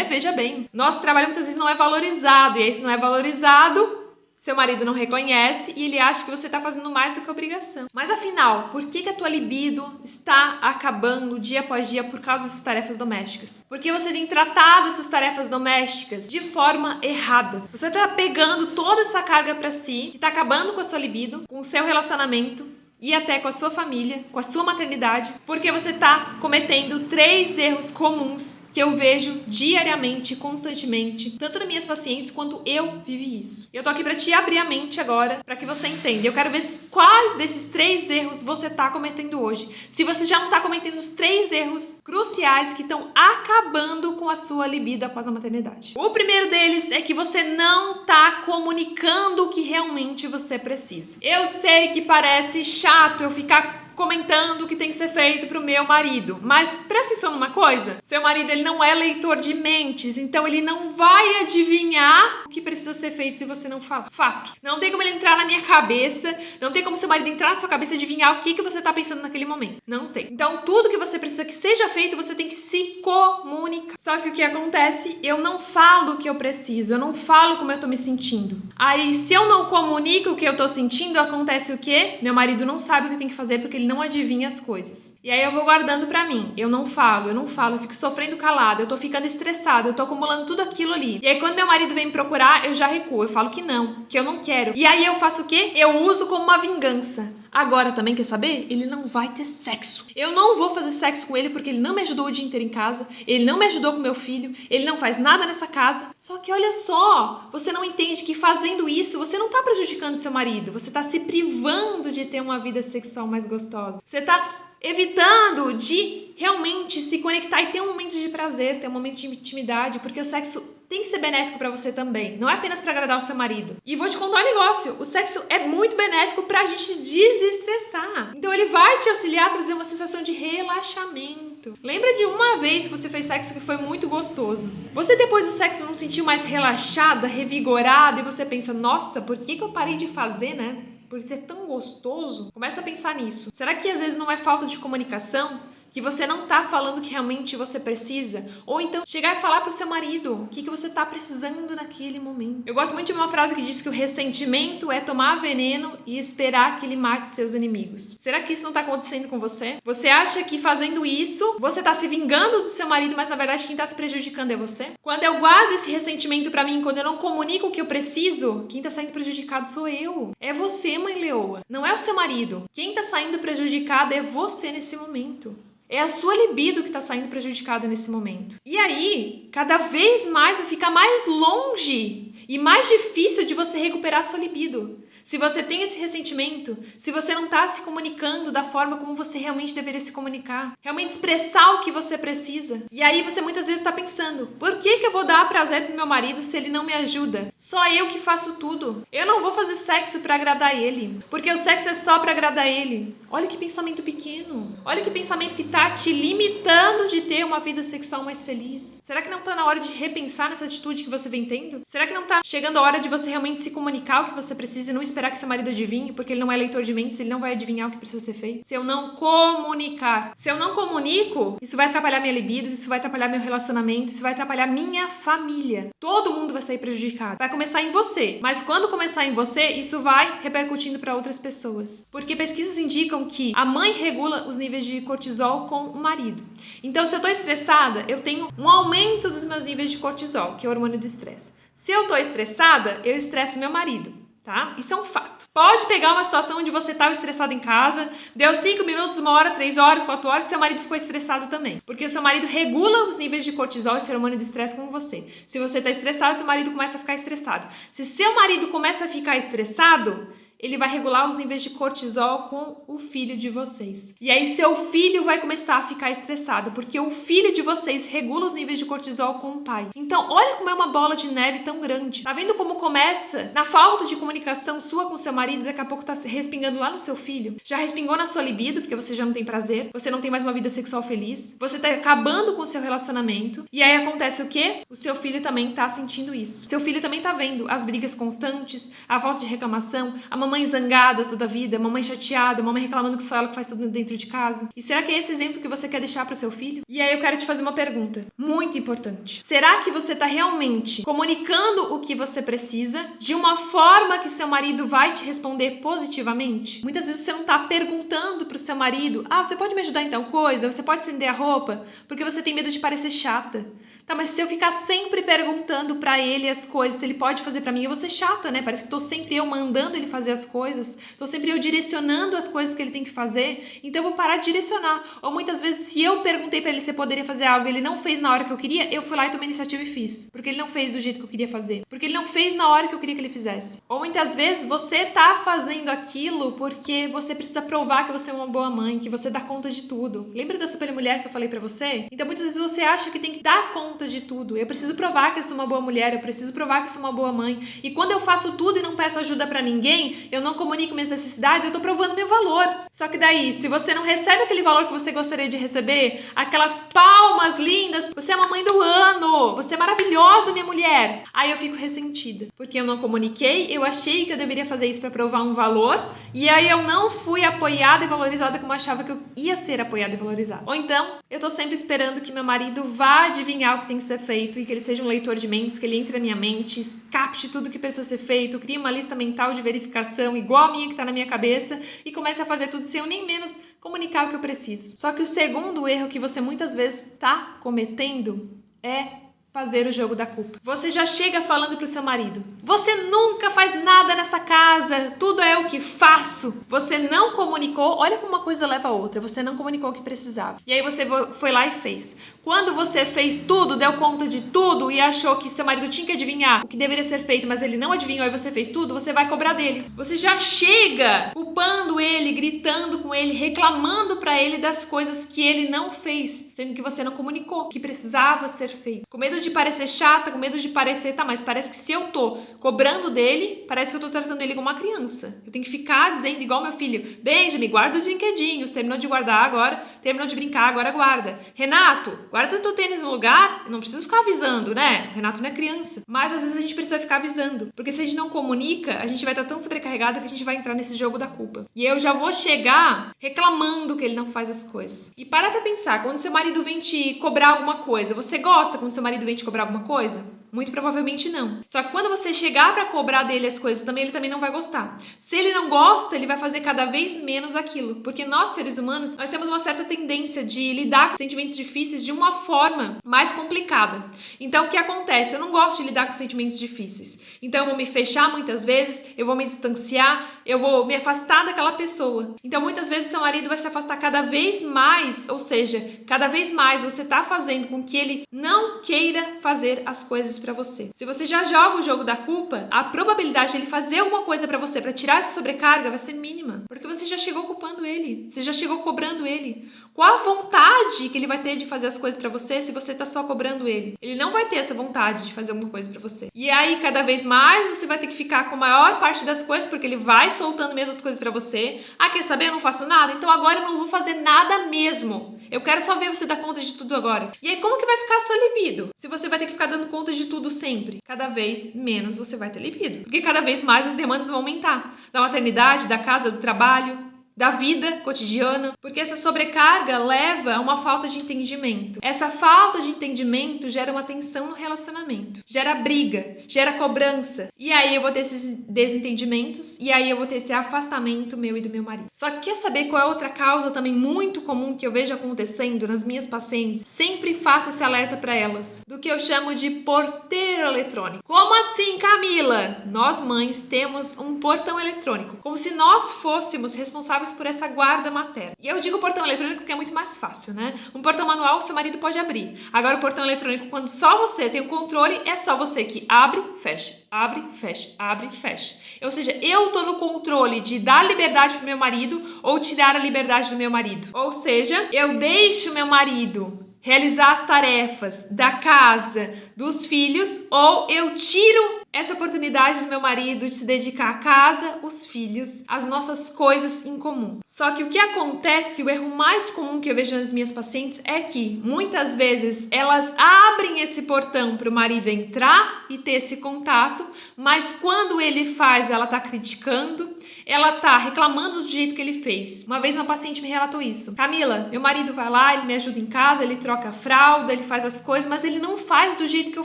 Veja bem. Nosso trabalho muitas vezes não é valorizado. E aí, se não é valorizado, seu marido não reconhece e ele acha que você está fazendo mais do que obrigação. Mas afinal, por que a tua libido está acabando dia após dia por causa dessas tarefas domésticas? Porque você tem tratado essas tarefas domésticas de forma errada. Você está pegando toda essa carga para si, que está acabando com a sua libido, com o seu relacionamento, e até com a sua família, com a sua maternidade, porque você está cometendo 3 erros comuns que eu vejo diariamente, constantemente, tanto nas minhas pacientes quanto eu vivi isso. Eu tô aqui para te abrir a mente agora, para que você entenda. Eu quero ver quais desses 3 erros você está cometendo hoje. Se você já não está cometendo os 3 erros cruciais que estão acabando com a sua libido após a maternidade. O primeiro deles é que você não está comunicando o que realmente você precisa. Eu sei que parece chato eu ficar comentando o que tem que ser feito pro meu marido, mas presta atenção numa coisa: seu marido, ele não é leitor de mentes, então ele não vai adivinhar o que precisa ser feito se você não falar. Fato. Não tem como ele entrar na minha cabeça, não tem como seu marido entrar na sua cabeça e adivinhar o que você tá pensando naquele momento. Não tem. Então tudo que você precisa que seja feito, você tem que se comunicar. Só que o que acontece? Eu não falo o que eu preciso, eu não falo como eu tô me sentindo. Aí, se eu não comunico o que eu tô sentindo, acontece o quê? Meu marido não sabe o que tem que fazer porque ele não adivinha as coisas. E aí eu vou guardando pra mim. Eu não falo, eu fico sofrendo calada, eu tô ficando estressada, eu tô acumulando tudo aquilo ali. E aí quando meu marido vem me procurar, eu já recuo, eu falo que não, que eu não quero. E aí eu faço o quê? Eu uso como uma vingança. Agora também, quer saber? Ele não vai ter sexo. Eu não vou fazer sexo com ele porque ele não me ajudou o dia inteiro em casa, ele não me ajudou com meu filho, ele não faz nada nessa casa. Só que olha só, você não entende que fazendo isso, você não tá prejudicando seu marido, você tá se privando de ter uma vida sexual mais gostosa. Você tá evitando de realmente se conectar e ter um momento de prazer, ter um momento de intimidade, porque o sexo tem que ser benéfico pra você também, não é apenas pra agradar o seu marido. E vou te contar um negócio: o sexo é muito benéfico pra gente desestressar. Então ele vai te auxiliar a trazer uma sensação de relaxamento. Lembra de uma vez que você fez sexo que foi muito gostoso? Você depois do sexo não se sentiu mais relaxada, revigorada, e você pensa: nossa, por que eu parei de fazer, né? Por ser tão gostoso? Começa a pensar nisso. Será que às vezes não é falta de comunicação? Que você não tá falando o que realmente você precisa? Ou então chegar e falar pro seu marido o que você tá precisando naquele momento. Eu gosto muito de uma frase que diz que o ressentimento é tomar veneno e esperar que ele mate seus inimigos. Será que isso não tá acontecendo com você? Você acha que fazendo isso, você tá se vingando do seu marido, mas na verdade quem tá se prejudicando é você? Quando eu guardo esse ressentimento pra mim, quando eu não comunico o que eu preciso, quem tá saindo prejudicado sou eu. É você, mãe leoa. Não é o seu marido. Quem tá saindo prejudicado é você nesse momento. É a sua libido que está saindo prejudicada nesse momento. E aí, cada vez mais vai ficar mais longe e mais difícil de você recuperar a sua libido. Se você tem esse ressentimento, se você não está se comunicando da forma como você realmente deveria se comunicar, realmente expressar o que você precisa. E aí você muitas vezes está pensando: por que eu vou dar prazer pro meu marido se ele não me ajuda? Só eu que faço tudo. Eu não vou fazer sexo para agradar ele, porque o sexo é só para agradar ele. Olha que pensamento pequeno. Olha que pensamento que tá te limitando de ter uma vida sexual mais feliz. Será que não tá na hora de repensar nessa atitude que você vem tendo? Será que não tá chegando a hora de você realmente se comunicar o que você precisa e não esperar que seu marido adivinhe, porque ele não é leitor de mentes, ele não vai adivinhar o que precisa ser feito? Se eu não comunicar. Se eu não comunico, isso vai atrapalhar minha libido, isso vai atrapalhar meu relacionamento, isso vai atrapalhar minha família. Todo mundo vai sair prejudicado. Vai começar em você. Mas quando começar em você, isso vai repercutindo para outras pessoas. Porque pesquisas indicam que a mãe regula os níveis de cortisol com o marido. Então, se eu tô estressada, eu tenho um aumento dos meus níveis de cortisol, que é o hormônio do estresse. Se eu tô estressada, eu estresso meu marido. Tá? Isso é um fato. Pode pegar uma situação onde você estava estressado em casa, deu 5 minutos, 1 hora, 3 horas, 4 horas, seu marido ficou estressado também. Porque o seu marido regula os níveis de cortisol, esse hormônio de estresse, como você. Se você está estressado, seu marido começa a ficar estressado. Se seu marido começa a ficar estressado, ele vai regular os níveis de cortisol com o filho de vocês. E aí seu filho vai começar a ficar estressado, porque o filho de vocês regula os níveis de cortisol com o pai. Então, olha como é uma bola de neve tão grande. Tá vendo como começa na falta de comunicação sua com seu marido, daqui a pouco tá respingando lá no seu filho? Já respingou na sua libido, porque você já não tem prazer, você não tem mais uma vida sexual feliz, você tá acabando com o seu relacionamento, e aí acontece o quê? O seu filho também tá sentindo isso. Seu filho também tá vendo as brigas constantes, a falta de reclamação, a mamãe zangada toda a vida, mamãe chateada, mamãe reclamando que só ela que faz tudo dentro de casa. E será que é esse exemplo que você quer deixar para o seu filho? E aí eu quero te fazer uma pergunta muito importante. Será que você está realmente comunicando o que você precisa de uma forma que seu marido vai te responder positivamente? Muitas vezes você não está perguntando para o seu marido: você pode me ajudar em tal coisa? Você pode estender a roupa? Porque você tem medo de parecer chata. Tá, mas se eu ficar sempre perguntando para ele as coisas, se ele pode fazer para mim, eu vou ser chata, né? Parece que tô sempre eu mandando ele fazer as coisas, tô sempre eu direcionando as coisas que ele tem que fazer, então eu vou parar de direcionar. Ou muitas vezes, se eu perguntei para ele se poderia fazer algo e ele não fez na hora que eu queria, eu fui lá e tomei iniciativa e fiz, porque ele não fez do jeito que eu queria fazer, porque ele não fez na hora que eu queria que ele fizesse. Ou muitas vezes você tá fazendo aquilo porque você precisa provar que você é uma boa mãe, que você dá conta de tudo. Lembra da super mulher que eu falei para você? Então muitas vezes você acha que tem que dar conta de tudo. Eu preciso provar que eu sou uma boa mulher, eu preciso provar que eu sou uma boa mãe. E quando eu faço tudo e não peço ajuda para ninguém, eu não comunico minhas necessidades, eu tô provando meu valor. Só que daí, se você não recebe aquele valor que você gostaria de receber, aquelas palmas lindas, você é a mamãe do ano, você é maravilhosa, minha mulher. Aí eu fico ressentida, porque eu não comuniquei, eu achei que eu deveria fazer isso para provar um valor, e aí eu não fui apoiada e valorizada como eu achava que eu ia ser apoiada e valorizada. Ou então, eu tô sempre esperando que meu marido vá adivinhar o que tem que ser feito e que ele seja um leitor de mentes, que ele entre na minha mente, capte tudo que precisa ser feito, crie uma lista mental de verificação igual a minha que está na minha cabeça e comece a fazer tudo sem eu nem menos comunicar o que eu preciso. Só que o segundo erro que você muitas vezes está cometendo é fazer o jogo da culpa. Você já chega falando pro seu marido: você nunca faz nada nessa casa, tudo é o que faço. Você não comunicou, olha como uma coisa leva a outra, você não comunicou o que precisava. E aí você foi lá e fez. Quando você fez tudo, deu conta de tudo e achou que seu marido tinha que adivinhar o que deveria ser feito, mas ele não adivinhou e você fez tudo, você vai cobrar dele. Você já chega culpando ele, gritando com ele, reclamando pra ele das coisas que ele não fez, sendo que você não comunicou que precisava ser feito. Com medo de parecer chata, com medo de parecer, mas parece que se eu tô cobrando dele, parece que eu tô tratando ele como uma criança. Eu tenho que ficar dizendo igual meu filho: Benjamin, guarda os brinquedinhos, terminou de guardar agora, terminou de brincar, agora guarda. Renato, guarda teu tênis no lugar. Eu não preciso ficar avisando, né? O Renato não é criança. Mas às vezes a gente precisa ficar avisando, porque se a gente não comunica, a gente vai estar tão sobrecarregado que a gente vai entrar nesse jogo da culpa. E eu já vou chegar reclamando que ele não faz as coisas. E para pra pensar, quando seu marido vem te cobrar alguma coisa, você gosta quando seu marido vem te cobrar alguma coisa? Muito provavelmente não. Só que quando você chegar para cobrar dele as coisas também, ele também não vai gostar. Se ele não gosta, ele vai fazer cada vez menos aquilo. Porque nós, seres humanos, nós temos uma certa tendência de lidar com sentimentos difíceis de uma forma mais complicada. Então, o que acontece? Eu não gosto de lidar com sentimentos difíceis. Então, eu vou me fechar muitas vezes, eu vou me distanciar, eu vou me afastar daquela pessoa. Então, muitas vezes, seu marido vai se afastar cada vez mais, ou seja, cada vez mais você está fazendo com que ele não queira fazer as coisas para você. Se você já joga o jogo da culpa, a probabilidade de ele fazer alguma coisa para você, para tirar essa sobrecarga, vai ser mínima, porque você já chegou culpando ele, você já chegou cobrando ele. Qual a vontade que ele vai ter de fazer as coisas para você se você tá só cobrando ele? Ele não vai ter essa vontade de fazer alguma coisa para você. E aí, cada vez mais, você vai ter que ficar com a maior parte das coisas, porque ele vai soltando mesmo as coisas para você. Quer saber? Eu não faço nada, então agora eu não vou fazer nada mesmo. Eu quero só ver você dar conta de tudo agora. E aí, como que vai ficar a sua libido? Se você vai ter que ficar dando conta de tudo sempre, cada vez menos você vai ter libido. Porque cada vez mais as demandas vão aumentar. Da maternidade, da casa, do trabalho, da vida cotidiana, porque essa sobrecarga leva a uma falta de entendimento. Essa falta de entendimento gera uma tensão no relacionamento, gera briga, gera cobrança, e aí eu vou ter esses desentendimentos, e aí eu vou ter esse afastamento meu e do meu marido. Só que quer saber qual é outra causa também muito comum que eu vejo acontecendo nas minhas pacientes? Sempre faço esse alerta para elas, do que eu chamo de porteiro eletrônico. Como assim, Camila? Nós mães temos um portão eletrônico, como se nós fôssemos responsáveis responsáveis por essa guarda materna. E eu digo portão eletrônico porque é muito mais fácil, né? Um portão manual, seu marido pode abrir. Agora, o portão eletrônico, quando só você tem o controle, é só você que abre, fecha, abre, fecha, abre, fecha. Ou seja, eu tô no controle de dar liberdade pro meu marido ou tirar a liberdade do meu marido. Ou seja, eu deixo meu marido realizar as tarefas da casa, dos filhos, ou eu tiro essa oportunidade do meu marido de se dedicar à casa, os filhos, as nossas coisas em comum. Só que o que acontece, o erro mais comum que eu vejo nas minhas pacientes é que muitas vezes elas abrem esse portão para o marido entrar e ter esse contato, mas quando ele faz, ela tá criticando, ela tá reclamando do jeito que ele fez. Uma vez uma paciente me relatou isso. Camila, meu marido vai lá, ele me ajuda em casa, ele troca a fralda, ele faz as coisas, mas ele não faz do jeito que eu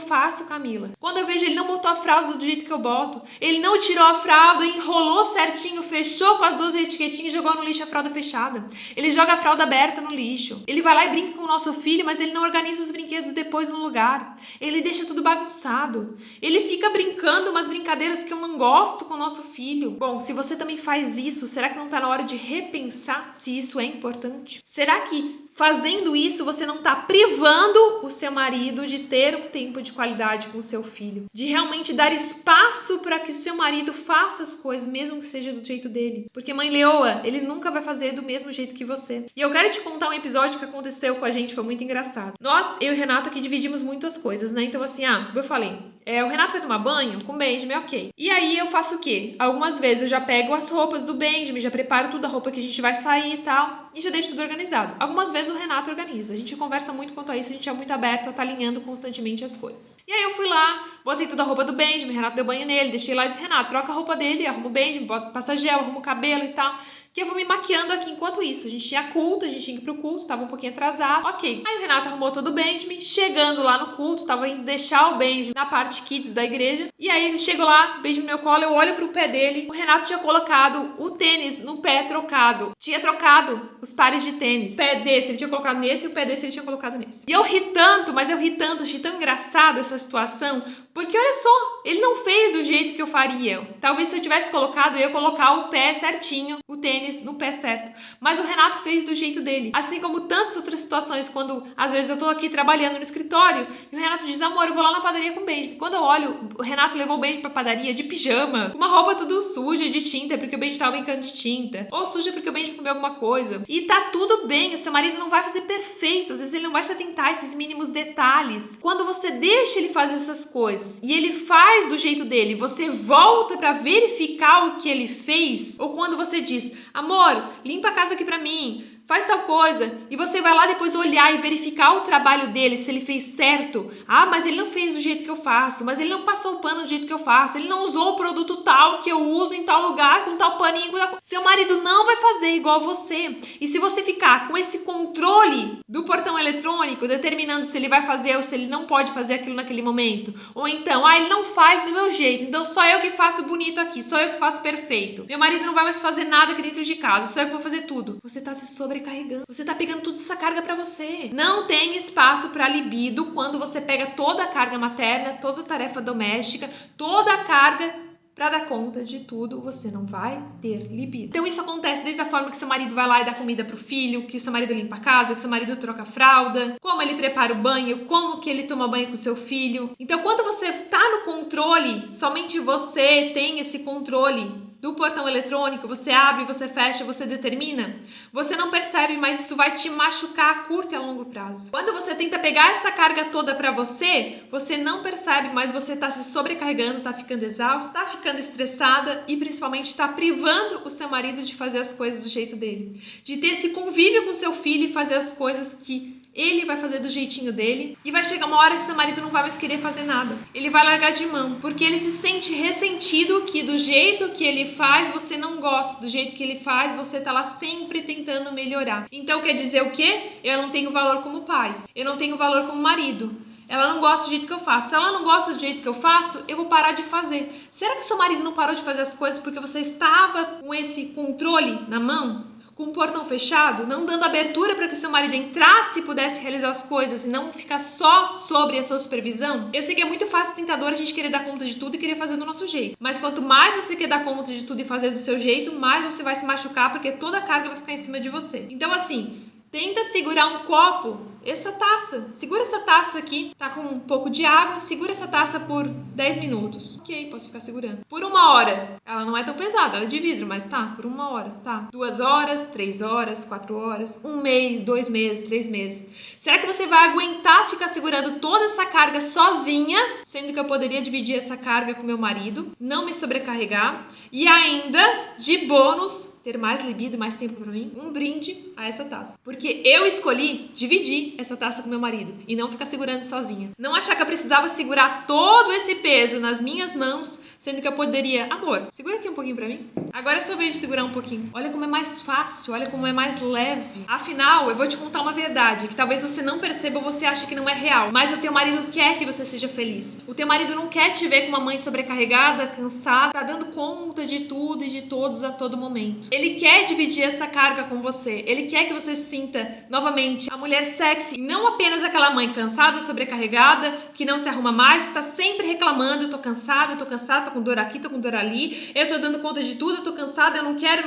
faço, Camila. Quando eu vejo, ele não botou a fralda do jeito que eu boto. Ele não tirou a fralda, enrolou certinho, fechou com as 12 etiquetinhas e jogou no lixo a fralda fechada. Ele joga a fralda aberta no lixo. Ele vai lá e brinca com o nosso filho, mas ele não organiza os brinquedos depois no lugar. Ele deixa tudo bagunçado. Ele fica brincando umas brincadeiras que eu não gosto com o nosso filho. Bom, se você também faz isso, será que não está na hora de repensar se isso é importante? Será que fazendo isso você não está privando o seu marido de ter um tempo de qualidade com o seu filho? De realmente dar espaço para que o seu marido faça as coisas, mesmo que seja do jeito dele. Porque, mãe leoa, ele nunca vai fazer do mesmo jeito que você. E eu quero te contar um episódio que aconteceu com a gente, foi muito engraçado. Nós, eu e o Renato aqui dividimos muito as coisas, né? Então assim, eu falei, o Renato vai tomar banho com o Benjamin, ok. E aí eu faço o quê? Algumas vezes eu já pego as roupas do Benjamin, já preparo tudo, a roupa que a gente vai sair e tal, e já deixo tudo organizado. Algumas vezes o Renato organiza. A gente conversa muito quanto a isso, a gente é muito aberto a estar alinhando constantemente as coisas. E aí eu fui lá, botei toda a roupa do Benjamin, Renato deu banho nele, deixei lá e disse, Renato, troca a roupa dele, arruma o Benjamin, passa gel, arruma o cabelo e tal, que eu vou me maquiando aqui enquanto isso. A gente tinha culto, a gente tinha que ir pro culto, tava um pouquinho atrasado, ok. Aí o Renato arrumou todo o Benjamin, chegando lá no culto, tava indo deixar o Benjamin na parte kids da igreja, e aí eu chego lá, Benjamin no meu colo, eu olho pro pé dele, o Renato tinha colocado o tênis no pé trocado, tinha trocado os pares de tênis, o pé desse ele tinha colocado nesse e o pé desse ele tinha colocado nesse. E eu ri tanto, mas eu ri tanto, achei tão engraçado essa situação, porque olha só, ele não fez do jeito que eu faria. Talvez se eu tivesse colocado, eu ia colocar o pé certinho, o tênis no pé certo. Mas o Renato fez do jeito dele. Assim como tantas outras situações, quando às vezes eu tô aqui trabalhando no escritório e o Renato diz, amor, eu vou lá na padaria com o Benjamin. Quando eu olho, o Renato levou o Benjamin pra padaria de pijama, com uma roupa tudo suja de tinta, porque o Benjamin tava brincando de tinta. Ou suja porque o Benjamin comeu alguma coisa. E tá tudo bem, o seu marido não vai fazer perfeito. Às vezes ele não vai se atentar a esses mínimos detalhes. Quando você deixa ele fazer essas coisas e ele faz do jeito dele, você volta pra verificar o que ele fez, ou quando você diz, amor, limpa a casa aqui pra mim, faz tal coisa, e você vai lá depois olhar e verificar o trabalho dele, se ele fez certo. Ah, mas ele não fez do jeito que eu faço, mas ele não passou o pano do jeito que eu faço, ele não usou o produto tal que eu uso em tal lugar, com tal paninho. Seu marido não vai fazer igual você. E se você ficar com esse controle do portão eletrônico, determinando se ele vai fazer ou se ele não pode fazer aquilo naquele momento, ou então, ele não faz do meu jeito, então só eu que faço bonito aqui, só eu que faço perfeito. Meu marido não vai mais fazer nada aqui dentro de casa, só eu que vou fazer tudo. Você tá se sobrecarregando. Você tá pegando toda essa carga pra você. Não tem espaço pra libido quando você pega toda a carga materna, toda a tarefa doméstica, toda a carga pra dar conta de tudo, você não vai ter libido. Então isso acontece desde a forma que seu marido vai lá e dá comida pro filho, que seu marido limpa a casa, que seu marido troca a fralda, como ele prepara o banho, como que ele toma banho com seu filho. Então quando você tá no controle, somente você tem esse controle do portão eletrônico, você abre, você fecha, você determina, você não percebe, mas isso vai te machucar a curto e a longo prazo. Quando você tenta pegar essa carga toda pra você, você não percebe, mas você tá se sobrecarregando, tá ficando exausto, tá ficando estressada e principalmente tá privando o seu marido de fazer as coisas do jeito dele, de ter esse convívio com seu filho e fazer as coisas que ele vai fazer do jeitinho dele, e vai chegar uma hora que seu marido não vai mais querer fazer nada. Ele vai largar de mão, porque ele se sente ressentido que do jeito que ele faz, você não gosta. Do jeito que ele faz, você tá lá sempre tentando melhorar. Então quer dizer o quê? Eu não tenho valor como pai. Eu não tenho valor como marido. Ela não gosta do jeito que eu faço. Se ela não gosta do jeito que eu faço, eu vou parar de fazer. Será que seu marido não parou de fazer as coisas porque você estava com esse controle na mão? com o portão fechado, não dando abertura para que o seu marido entrasse e pudesse realizar as coisas e não ficar só sobre a sua supervisão? Eu sei que é muito fácil e tentador a gente querer dar conta de tudo e querer fazer do nosso jeito. Mas quanto mais você quer dar conta de tudo e fazer do seu jeito, mais você vai se machucar, porque toda a carga vai ficar em cima de você. Então, assim, tenta segurar um copo, essa taça. Segura essa taça aqui, tá com um pouco de água, segura essa taça por 10 minutos. Ok, posso ficar segurando. Por 1 hora. Ela não é tão pesada, ela é de vidro, mas tá, por 1 hora, tá. 2 horas, 3 horas, 4 horas, 1 mês, 2 meses, 3 meses. Será que você vai aguentar ficar segurando toda essa carga sozinha, sendo que eu poderia dividir essa carga com meu marido, não me sobrecarregar e ainda, de bônus, ter mais libido, mais tempo pra mim? Um brinde a essa taça. Porque eu escolhi dividir essa taça com meu marido e não ficar segurando sozinha. Não achar que eu precisava segurar todo esse peso nas minhas mãos, sendo que eu poderia... Amor, segura aqui um pouquinho pra mim. Agora é sua vez de segurar um pouquinho. Olha como é mais fácil, olha como é mais leve. Afinal, eu vou te contar uma verdade, que talvez você não perceba ou você ache que não é real. Mas o teu marido quer que você seja feliz. O teu marido não quer te ver com uma mãe sobrecarregada, cansada, tá dando conta de tudo e de todos a todo momento. Ele quer dividir essa carga com você. Ele quer que você se sinta novamente a mulher sexy, não apenas aquela mãe cansada, sobrecarregada, que não se arruma mais, que tá sempre reclamando, eu tô cansada, tô com dor aqui, tô com dor ali, eu tô dando conta de tudo, eu tô cansada, eu não quero.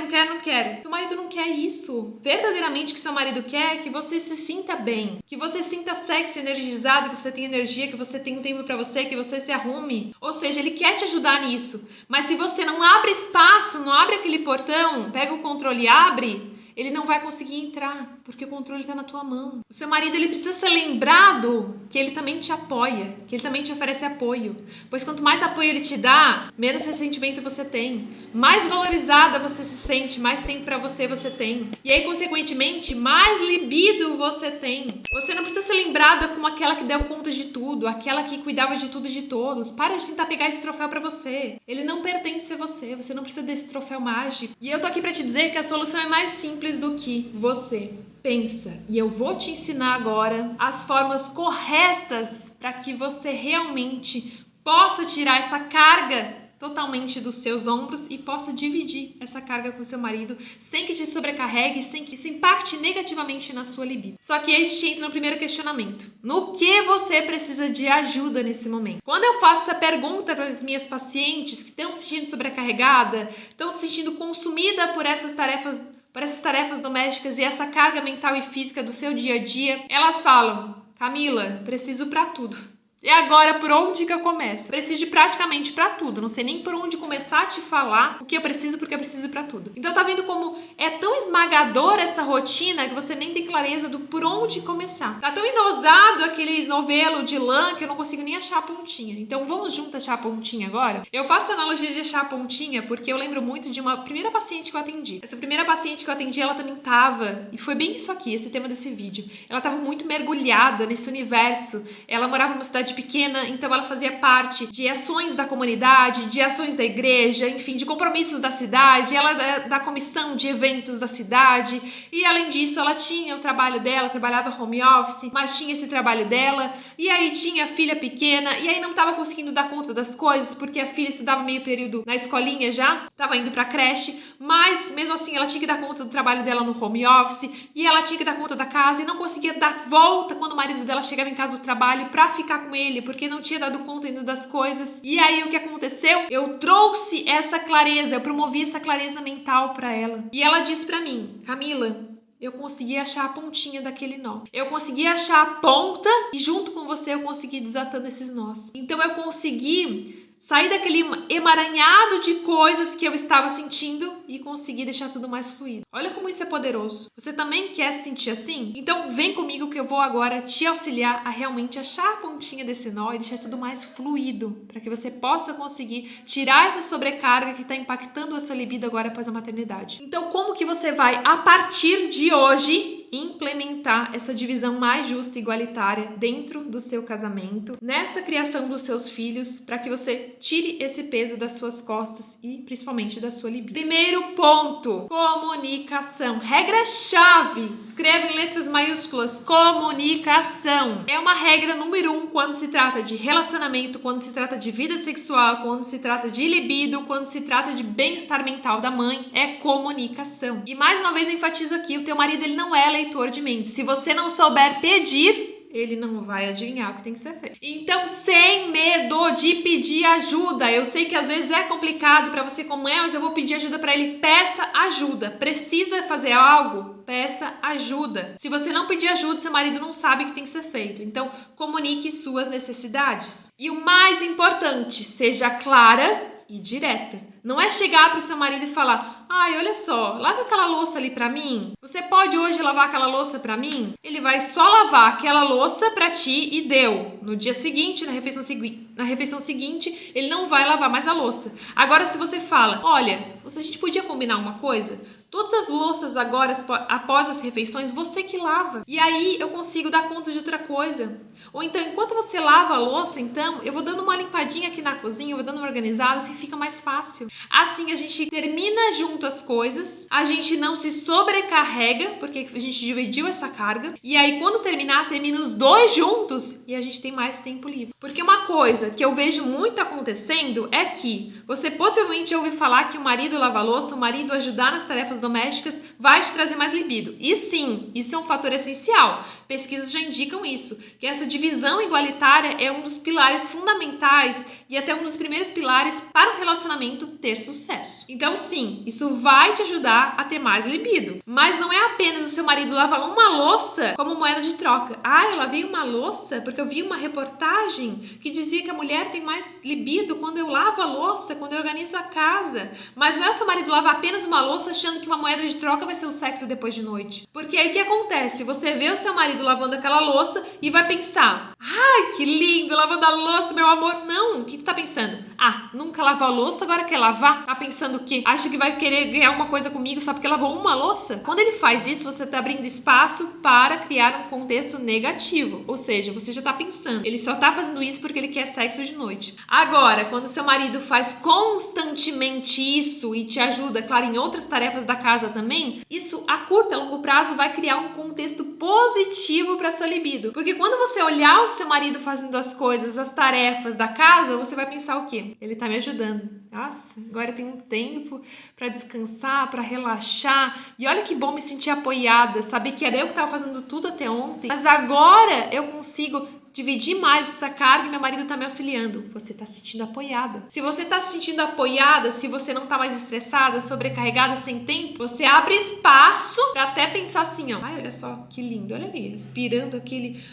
Seu marido não quer isso. Verdadeiramente o que seu marido quer é que você se sinta bem, que você se sinta sexy, energizado, que você tenha energia, que você tenha um tempo pra você, que você se arrume. Ou seja, ele quer te ajudar nisso. Mas se você não abre espaço, não abre aquele portão, pega o controle e abre, ele não vai conseguir entrar, porque o controle está na tua mão. O seu marido, ele precisa ser lembrado que ele também te apoia, que ele também te oferece apoio. Pois quanto mais apoio ele te dá, menos ressentimento você tem. Mais valorizada você se sente, mais tempo para você tem. E aí, consequentemente, mais libido você tem. Você não precisa ser lembrada como aquela que deu conta de tudo, aquela que cuidava de tudo e de todos. Para de tentar pegar esse troféu para você. Ele não pertence a você, você não precisa desse troféu mágico. E eu tô aqui para te dizer que a solução é mais simples do que você pensa. E eu vou te ensinar agora as formas corretas para que você realmente possa tirar essa carga totalmente dos seus ombros e possa dividir essa carga com seu marido sem que te sobrecarregue, sem que isso impacte negativamente na sua libido. Só que aí a gente entra no primeiro questionamento. No que você precisa de ajuda nesse momento? Quando eu faço essa pergunta para as minhas pacientes que estão se sentindo sobrecarregada, estão se sentindo consumida por essas tarefas domésticas e essa carga mental e física do seu dia a dia, elas falam: Camila, preciso pra tudo. E agora, por onde que eu começo? Preciso de praticamente pra tudo. Não sei nem por onde começar a te falar o que eu preciso, porque eu preciso pra tudo. Então tá vendo como é tão esmagadora essa rotina que você nem tem clareza do por onde começar. Tá tão enosado aquele novelo de lã que eu não consigo nem achar a pontinha. Então vamos juntos achar a pontinha agora? Eu faço a analogia de achar a pontinha porque eu lembro muito de uma primeira paciente que eu atendi. Essa primeira paciente que eu atendi, ela também tava, e foi bem isso aqui, esse tema desse vídeo. Ela tava muito mergulhada nesse universo. Ela morava numa cidade pequena, então ela fazia parte de ações da comunidade, de ações da igreja, enfim, de compromissos da cidade. Ela da comissão de eventos da cidade, e além disso ela tinha o trabalho dela, trabalhava home office, mas tinha esse trabalho dela, e aí tinha a filha pequena, e aí não estava conseguindo dar conta das coisas, porque a filha estudava meio período na escolinha já, estava indo pra creche, mas mesmo assim ela tinha que dar conta do trabalho dela no home office, e ela tinha que dar conta da casa, e não conseguia dar volta quando o marido dela chegava em casa do trabalho pra ficar com ele, porque não tinha dado conta ainda das coisas. E aí o que aconteceu? Eu trouxe essa clareza, eu promovi essa clareza mental pra ela. E ela disse pra mim: Camila, eu consegui achar a pontinha daquele nó. Eu consegui achar a ponta e junto com você eu consegui ir desatando esses nós. Então eu consegui sair daquele emaranhado de coisas que eu estava sentindo e conseguir deixar tudo mais fluido. Olha como isso é poderoso. Você também quer se sentir assim? Então vem comigo que eu vou agora te auxiliar a realmente achar a pontinha desse nó e deixar tudo mais fluido, para que você possa conseguir tirar essa sobrecarga que está impactando a sua libido agora após a maternidade. Então como que você vai, a partir de hoje, implementar essa divisão mais justa e igualitária dentro do seu casamento, nessa criação dos seus filhos, para que você tire esse peso das suas costas e principalmente da sua libido. Primeiro ponto, comunicação. Regra-chave, escreva em letras maiúsculas, comunicação. É uma regra número 1 quando se trata de relacionamento, quando se trata de vida sexual, quando se trata de libido, quando se trata de bem-estar mental da mãe, é comunicação. E mais uma vez eu enfatizo aqui, o teu marido ele não é leitor de mentes. Se você não souber pedir, ele não vai adivinhar o que tem que ser feito. Então, sem medo de pedir ajuda. Eu sei que às vezes é complicado para você como é, mas eu vou pedir ajuda para ele. Peça ajuda. Precisa fazer algo? Peça ajuda. Se você não pedir ajuda, seu marido não sabe o que tem que ser feito. Então, comunique suas necessidades. E o mais importante, seja clara e direta. Não é chegar para o seu marido e falar: ai, olha só, lava aquela louça ali para mim. Você pode hoje lavar aquela louça para mim? Ele vai só lavar aquela louça para ti e deu. No dia seguinte, na refeição seguinte, ele não vai lavar mais a louça. Agora, se você fala: olha, a gente podia combinar uma coisa? Todas as louças agora, após as refeições, você que lava. E aí eu consigo dar conta de outra coisa. Ou então, enquanto você lava a louça, então, eu vou dando uma limpadinha aqui na cozinha, eu vou dando uma organizada, assim fica mais fácil. Assim a gente termina junto as coisas, a gente não se sobrecarrega, porque a gente dividiu essa carga. E aí, quando termina os dois juntos e a gente tem mais tempo livre. Porque uma coisa que eu vejo muito acontecendo é que você possivelmente ouve falar que o marido lava a louça, o marido ajudar nas tarefas domésticas vai te trazer mais libido. E sim, isso é um fator essencial. Pesquisas já indicam isso, que essa divisão igualitária é um dos pilares fundamentais e até um dos primeiros pilares para o relacionamento ter sucesso. Então sim, isso vai te ajudar a ter mais libido. Mas não é apenas o seu marido lavar uma louça como moeda de troca. Ah, eu lavei uma louça porque eu vi uma reportagem que dizia que a mulher tem mais libido quando eu lavo a louça, quando eu organizo a casa. Mas não é o seu marido lavar apenas uma louça achando que uma moeda de troca vai ser o sexo depois de noite. Porque aí o que acontece? Você vê o seu marido lavando aquela louça e vai pensar: ai, que lindo, lavando a louça, meu amor. Não, o que tu tá pensando? Ah, nunca lavou a louça, agora quer lavar? Tá pensando o quê? Acha que vai querer ganhar uma coisa comigo só porque lavou uma louça? Quando ele faz isso, você tá abrindo espaço para criar um contexto negativo. Ou seja, você já tá pensando, ele só tá fazendo isso porque ele quer sexo de noite. Agora, quando seu marido faz constantemente isso e te ajuda, claro, em outras tarefas da casa também, isso a curto e longo prazo vai criar um contexto positivo para sua libido. Porque quando você olhar o seu marido fazendo as coisas, as tarefas da casa, você vai pensar o quê? Ele tá me ajudando. Nossa, agora eu tenho um tempo para descansar, para relaxar. E olha que bom me sentir apoiada, saber que era eu que estava fazendo tudo até ontem. Mas agora eu consigo dividir mais essa carga e meu marido tá me auxiliando. Você tá se sentindo apoiada. Se você tá se sentindo apoiada, se você não tá mais estressada, sobrecarregada, sem tempo, você abre espaço pra até pensar assim, ó. Ai, olha só, que lindo. Olha ali, respirando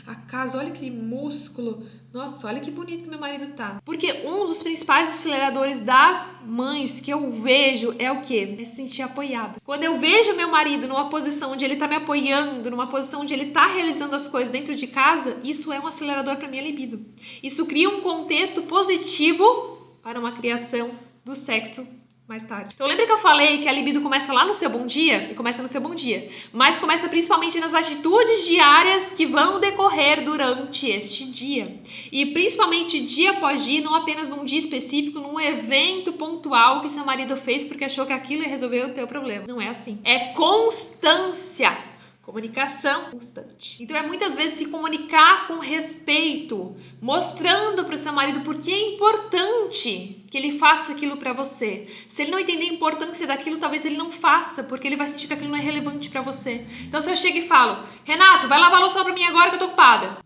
a casa, olha aquele músculo. Nossa, olha que bonito que meu marido tá. Porque um dos principais aceleradores das mães que eu vejo é o quê? É se sentir apoiada. Quando eu vejo meu marido numa posição onde ele tá me apoiando, numa posição onde ele tá realizando as coisas dentro de casa, isso é um acelerador para minha libido. Isso cria um contexto positivo para uma criação do sexo mais tarde. Então lembra que eu falei que a libido começa lá no seu bom dia? E começa no seu bom dia. Mas começa principalmente nas atitudes diárias que vão decorrer durante este dia. E principalmente dia após dia, não apenas num dia específico, num evento pontual que seu marido fez porque achou que aquilo ia resolver o teu problema. Não é assim. É constância. Comunicação constante. Então é muitas vezes se comunicar com respeito, mostrando para o seu marido por que é importante que ele faça aquilo para você. Se ele não entender a importância daquilo, talvez ele não faça, porque ele vai sentir que aquilo não é relevante para você. Então se eu chego e falo: Renato, vai lavar a louça para mim agora que eu tô ocupada.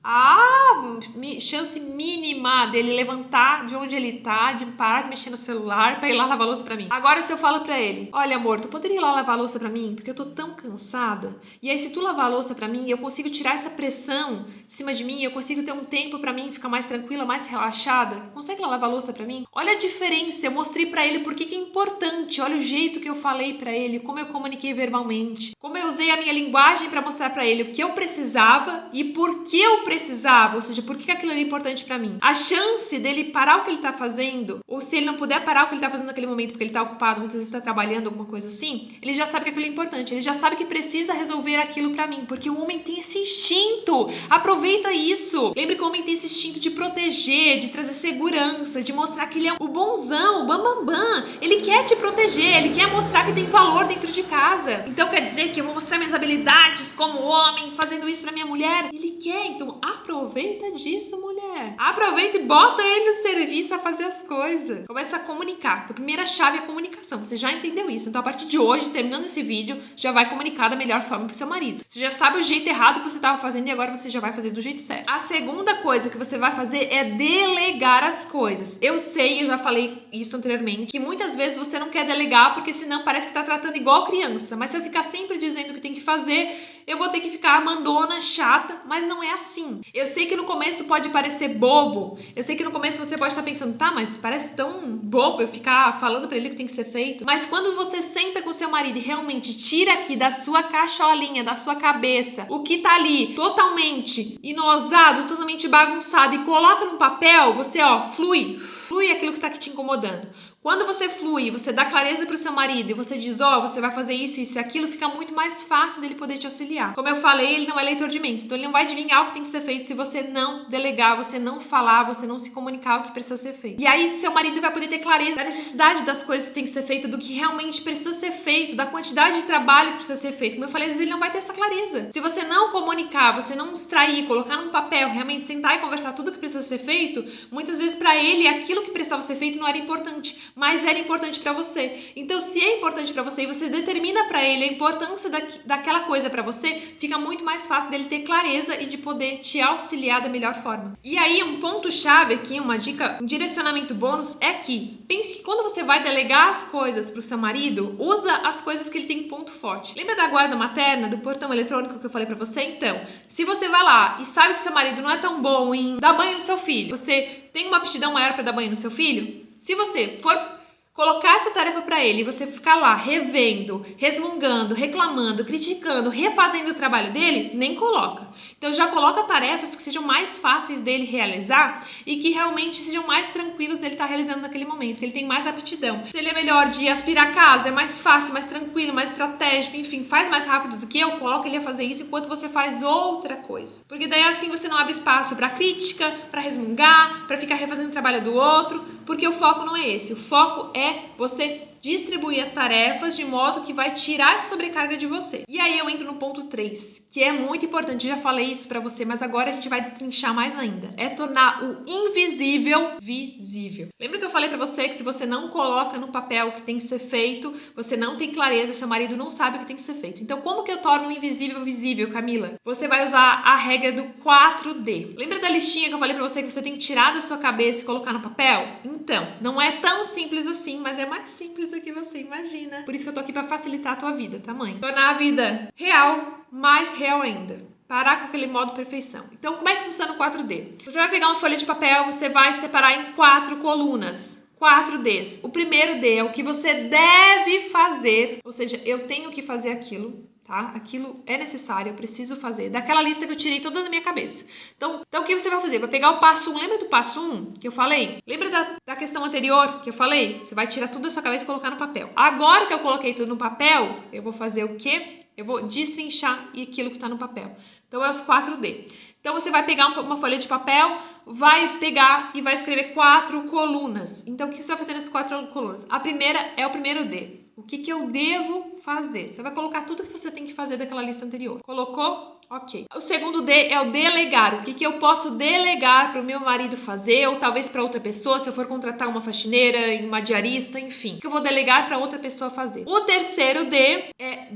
Chance mínima dele levantar de onde ele tá, de parar de mexer no celular para ir lá lavar a louça para mim. Agora se eu falo para ele: olha amor, tu poderia ir lá lavar a louça para mim? Porque eu tô tão cansada. E aí se tu lavar a louça para mim, eu consigo tirar essa pressão em cima de mim, eu consigo ter um tempo para mim ficar mais tranquila, mais relaxada. Consegue lá lavar a louça para mim? Olha a diferença referência, eu mostrei pra ele por que é importante. Olha o jeito que eu falei pra ele, como eu comuniquei verbalmente, como eu usei a minha linguagem pra mostrar pra ele o que eu precisava e por que eu precisava, ou seja, por que aquilo era importante pra mim. A chance dele parar o que ele tá fazendo, ou se ele não puder parar o que ele tá fazendo naquele momento porque ele tá ocupado, muitas vezes tá trabalhando, alguma coisa assim, ele já sabe que aquilo é importante, ele já sabe que precisa resolver aquilo pra mim, porque o homem tem esse instinto. Aproveita isso. Lembre que o homem tem esse instinto de proteger, de trazer segurança, de mostrar que ele é o bonzão, o bambambam. Ele quer te proteger, ele quer mostrar que tem valor dentro de casa. Então quer dizer que eu vou mostrar minhas habilidades como homem, fazendo isso pra minha mulher? Ele quer, então aproveita disso, mulher. Aproveita e bota ele no serviço a fazer as coisas. Começa a comunicar. Então, a primeira chave é a comunicação. Você já entendeu isso. Então, a partir de hoje, terminando esse vídeo, já vai comunicar da melhor forma pro seu marido. Você já sabe o jeito errado que você estava fazendo e agora você já vai fazer do jeito certo. A segunda coisa que você vai fazer é delegar as coisas. Eu sei, eu já falei isso anteriormente, que muitas vezes você não quer delegar porque senão parece que tá tratando igual criança. Mas se eu ficar sempre dizendo o que tem que fazer, eu vou ter que ficar mandona, chata, mas não é assim. Eu sei que no começo pode parecer bobo. Eu sei que no começo você pode estar pensando, tá, mas parece tão bobo eu ficar falando pra ele o que tem que ser feito. Mas quando você senta com seu marido e realmente tira aqui da sua cacholinha, da sua cabeça, o que tá ali totalmente inosado, totalmente bagunçado e coloca no papel, você, flui aquilo que tá aqui te incomodando. Quando você flui, você dá clareza pro seu marido e você diz, você vai fazer isso, isso e aquilo, fica muito mais fácil dele poder te auxiliar. Como eu falei, ele não é leitor de mentes, então ele não vai adivinhar o que tem que ser feito se você não delegar, você não falar, você não se comunicar o que precisa ser feito. E aí, seu marido vai poder ter clareza da necessidade das coisas que tem que ser feito, do que realmente precisa ser feito, da quantidade de trabalho que precisa ser feito. Como eu falei, às vezes ele não vai ter essa clareza. Se você não comunicar, você não extrair, colocar num papel, realmente sentar e conversar tudo que precisa ser feito, muitas vezes para ele aquilo que precisava ser feito não era importante, mas era importante para você. Então, se é importante para você e você determina para ele a importância daquela coisa para você, fica muito mais fácil dele ter clareza e de poder te auxiliar da melhor forma. E aí, um ponto-chave aqui, uma dica, um direcionamento bônus é que pense que quando você vai delegar as coisas para o seu marido, usa as coisas que ele tem ponto forte. Lembra da guarda materna, do portão eletrônico que eu falei para você? Então, se você vai lá e sabe que seu marido não é tão bom em dar banho no seu filho, você tem uma aptidão maior para dar banho no seu filho, se você for colocar essa tarefa para ele e você ficar lá revendo, resmungando, reclamando, criticando, refazendo o trabalho dele, nem coloca. Então já coloca tarefas que sejam mais fáceis dele realizar e que realmente sejam mais tranquilos ele estar realizando naquele momento, que ele tem mais aptidão. Se ele é melhor de aspirar a casa, é mais fácil, mais tranquilo, mais estratégico, enfim, faz mais rápido do que eu, coloca ele a fazer isso enquanto você faz outra coisa. Porque daí assim você não abre espaço para crítica, para resmungar, para ficar refazendo o trabalho do outro, porque o foco não é esse. O foco é você distribuir as tarefas de modo que vai tirar essa sobrecarga de você. E aí eu entro no ponto 3, que é muito importante, já falei isso pra você, mas agora a gente vai destrinchar mais ainda. É tornar o invisível visível. Lembra que eu falei pra você que se você não coloca no papel o que tem que ser feito, você não tem clareza, seu marido não sabe o que tem que ser feito. Então como que eu torno o invisível visível, Camila? Você vai usar a regra do 4D. Lembra da listinha que eu falei pra você que você tem que tirar da sua cabeça e colocar no papel? Então, não é tão simples assim, mas é mais simples do que você imagina. Por isso que eu tô aqui pra facilitar a tua vida, tá, mãe? Tornar a vida real, mais real ainda. Parar com aquele modo perfeição. Então, como é que funciona o 4D? Você vai pegar uma folha de papel, você vai separar em 4 colunas. 4 Ds. O primeiro D é o que você deve fazer, ou seja, eu tenho que fazer aquilo, tá? Aquilo é necessário, eu preciso fazer. Daquela lista que eu tirei toda da minha cabeça. Então o que você vai fazer? Vai pegar o passo 1, lembra do passo 1 que eu falei? Lembra da questão anterior que eu falei? Você vai tirar tudo da sua cabeça e colocar no papel. Agora que eu coloquei tudo no papel, eu vou fazer o quê? Eu vou destrinchar aquilo que está no papel. Então é os 4D. Então você vai pegar uma folha de papel, vai pegar e vai escrever 4 colunas. Então o que você vai fazer nessas 4 colunas? A primeira é o primeiro D. O que eu devo fazer? Então vai colocar tudo que você tem que fazer daquela lista anterior. Colocou? Ok. O segundo D é o delegar. O que eu posso delegar para o meu marido fazer, ou talvez para outra pessoa, se eu for contratar uma faxineira, uma diarista, enfim. O que eu vou delegar para outra pessoa fazer. O terceiro D é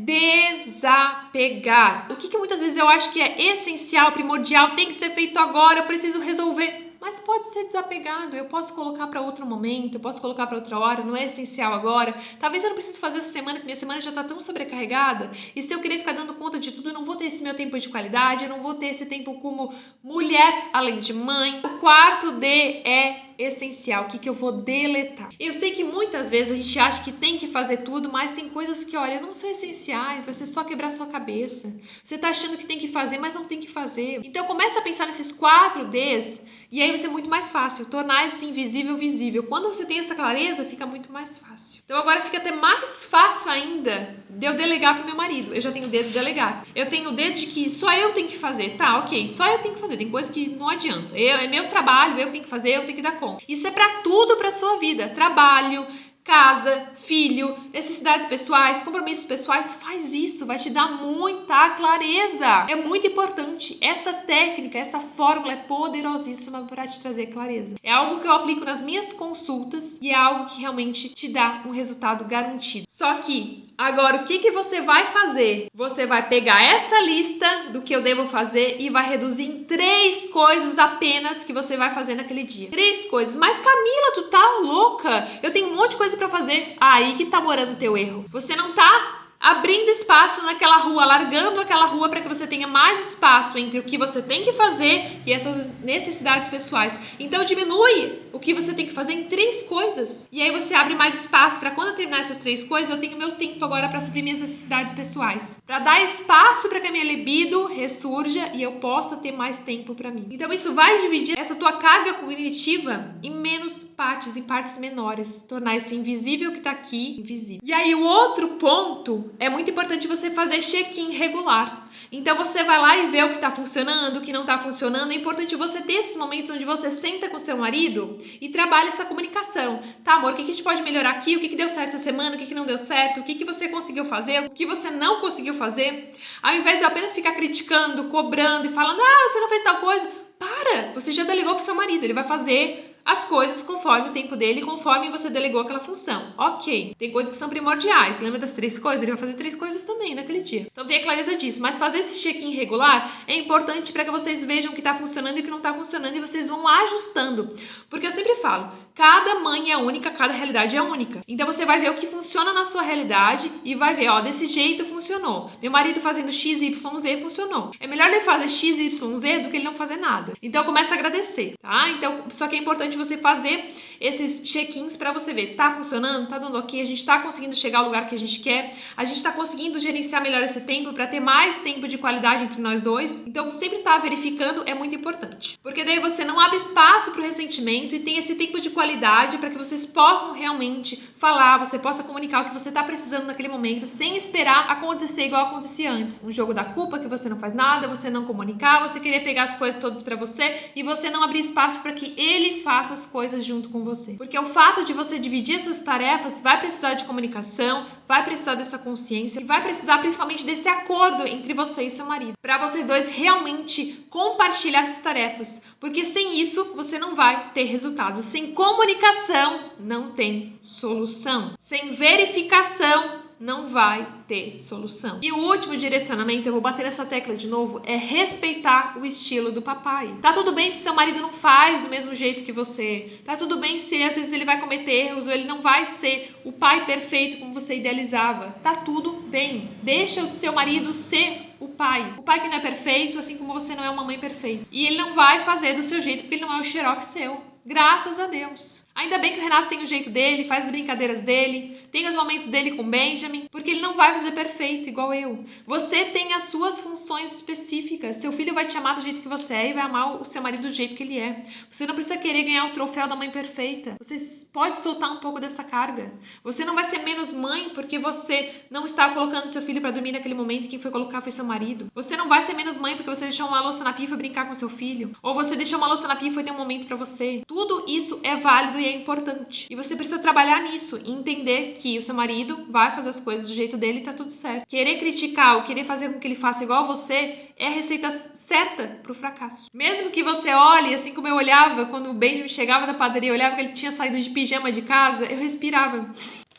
desapegar. O que muitas vezes eu acho que é essencial, primordial, tem que ser feito agora, eu preciso resolver. Mas pode ser desapegado, eu posso colocar para outro momento, eu posso colocar para outra hora, não é essencial agora. Talvez eu não precise fazer essa semana, porque minha semana já está tão sobrecarregada. E se eu querer ficar dando conta de tudo, eu não vou ter esse meu tempo de qualidade, eu não vou ter esse tempo como mulher, além de mãe. O quarto D é essencial, o que eu vou deletar. Eu sei que muitas vezes a gente acha que tem que fazer tudo, mas tem coisas que, olha, não são essenciais, vai ser só quebrar sua cabeça. Você tá achando que tem que fazer, mas não tem que fazer. Então começa a pensar nesses 4 Ds e aí vai ser muito mais fácil, tornar esse invisível visível. Quando você tem essa clareza, fica muito mais fácil. Então agora fica até mais fácil ainda de eu delegar pro meu marido. Eu já tenho o dedo de delegar. Eu tenho o dedo de que só eu tenho que fazer. Tá, ok, só eu tenho que fazer. Tem coisas que não adianta. É meu trabalho, eu tenho que fazer, eu tenho que dar conta. Isso é pra tudo pra sua vida. Trabalho, casa, filho, necessidades pessoais, compromissos pessoais, faz isso, vai te dar muita clareza. É muito importante. Essa técnica, essa fórmula é poderosíssima para te trazer clareza. É algo que eu aplico nas minhas consultas e é algo que realmente te dá um resultado garantido. Só que, agora, o que você vai fazer? Você vai pegar essa lista do que eu devo fazer e vai reduzir em 3 coisas apenas que você vai fazer naquele dia. 3 coisas. Mas Camila, tu tá louca? Eu tenho um monte de coisa pra fazer. Aí que tá morando o teu erro. Você não tá abrindo espaço naquela rua, largando aquela rua para que você tenha mais espaço entre o que você tem que fazer e as suas necessidades pessoais. Então diminui o que você tem que fazer em 3 coisas. E aí você abre mais espaço para quando eu terminar essas 3 coisas, eu tenho meu tempo agora para suprir minhas necessidades pessoais. Para dar espaço para que a minha libido ressurja e eu possa ter mais tempo para mim. Então isso vai dividir essa tua carga cognitiva em menos partes, em partes menores. Tornar esse invisível que tá aqui invisível. E aí o outro ponto é muito importante você fazer check-in regular. Então você vai lá e vê o que está funcionando, o que não está funcionando. É importante você ter esses momentos onde você senta com seu marido e trabalha essa comunicação. Tá, amor, o que a gente pode melhorar aqui? O que deu certo essa semana? O que não deu certo? O que você conseguiu fazer? O que você não conseguiu fazer? Ao invés de eu apenas ficar criticando, cobrando e falando, você não fez tal coisa. Para! Você já delegou para o seu marido, ele vai fazer as coisas conforme o tempo dele, conforme você delegou aquela função. Ok, tem coisas que são primordiais. Lembra das 3 coisas? Ele vai fazer 3 coisas também naquele dia. Então tenha clareza disso. Mas fazer esse check-in regular é importante para que vocês vejam o que está funcionando e o que não está funcionando e vocês vão ajustando. Porque eu sempre falo, cada mãe é única, cada realidade é única. Então você vai ver o que funciona na sua realidade e vai ver, desse jeito funcionou. Meu marido fazendo X, Y, Z funcionou. É melhor ele fazer X, Y, Z do que ele não fazer nada. Então começa a agradecer, tá? Então, só que é importante você fazer esses check-ins para você ver, tá funcionando, tá dando ok, a gente tá conseguindo chegar ao lugar que a gente quer, a gente tá conseguindo gerenciar melhor esse tempo para ter mais tempo de qualidade entre nós dois. Então, sempre tá verificando é muito importante, porque daí você não abre espaço para o ressentimento e tem esse tempo de qualidade para que vocês possam realmente falar, você possa comunicar o que você tá precisando naquele momento, sem esperar acontecer igual acontecia antes. Um jogo da culpa que você não faz nada, você não comunicar, você querer pegar as coisas todas para você e você não abrir espaço para que ele faça as coisas junto com você. Porque o fato de você dividir essas tarefas vai precisar de comunicação, vai precisar dessa consciência e vai precisar principalmente desse acordo entre você e seu marido, para vocês dois realmente compartilhar essas tarefas. Porque sem isso, você não vai ter resultados. Sem comunicação, não tem solução. Sem verificação, não vai ter solução. E o último direcionamento, eu vou bater nessa tecla de novo, é respeitar o estilo do papai. Tá tudo bem se seu marido não faz do mesmo jeito que você. Tá tudo bem se às vezes ele vai cometer erros ou ele não vai ser o pai perfeito como você idealizava. Tá tudo bem. Deixa o seu marido ser o pai. O pai que não é perfeito, assim como você não é uma mãe perfeita. E ele não vai fazer do seu jeito porque ele não é o xerox seu. Graças a Deus. Ainda bem que o Renato tem o jeito dele, faz as brincadeiras dele, tem os momentos dele com o Benjamin, porque ele não vai fazer perfeito igual eu. Você tem as suas funções específicas. Seu filho vai te amar do jeito que você é e vai amar o seu marido do jeito que ele é. Você não precisa querer ganhar o troféu da mãe perfeita. Você pode soltar um pouco dessa carga. Você não vai ser menos mãe porque você não está colocando seu filho para dormir naquele momento e quem foi colocar foi seu marido. Você não vai ser menos mãe porque você deixou uma louça na pia e foi brincar com seu filho. Ou você deixou uma louça na pia e foi ter um momento para você. Tudo isso é válido e é importante. E você precisa trabalhar nisso e entender que o seu marido vai fazer as coisas do jeito dele e tá tudo certo. Querer criticar ou querer fazer com que ele faça igual você é a receita certa pro fracasso. Mesmo que você olhe, assim como eu olhava quando o Benjamin chegava da padaria, eu olhava que ele tinha saído de pijama de casa, eu respirava.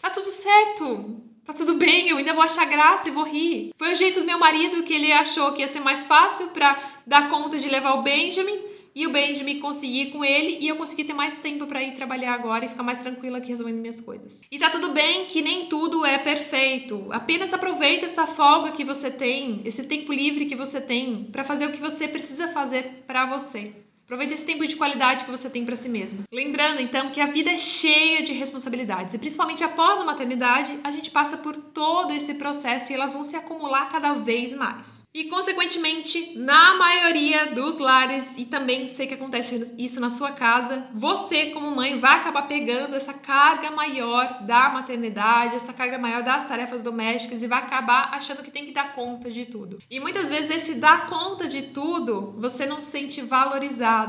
Tá tudo certo. Tá tudo bem, eu ainda vou achar graça e vou rir. Foi o jeito do meu marido que ele achou que ia ser mais fácil pra dar conta de levar o Benjamin. E o Benjamin conseguir com ele e eu consegui ter mais tempo para ir trabalhar agora e ficar mais tranquila aqui resolvendo minhas coisas. E tá tudo bem que nem tudo é perfeito. Apenas aproveita essa folga que você tem, esse tempo livre que você tem para fazer o que você precisa fazer para você. Aproveita esse tempo de qualidade que você tem para si mesma. Lembrando, então, que a vida é cheia de responsabilidades e principalmente após a maternidade, a gente passa por todo esse processo e elas vão se acumular cada vez mais. E, consequentemente, na maioria dos lares, e também sei que acontece isso na sua casa, você, como mãe, vai acabar pegando essa carga maior da maternidade, essa carga maior das tarefas domésticas e vai acabar achando que tem que dar conta de tudo. E muitas vezes esse dar conta de tudo, você não se sente valorizada.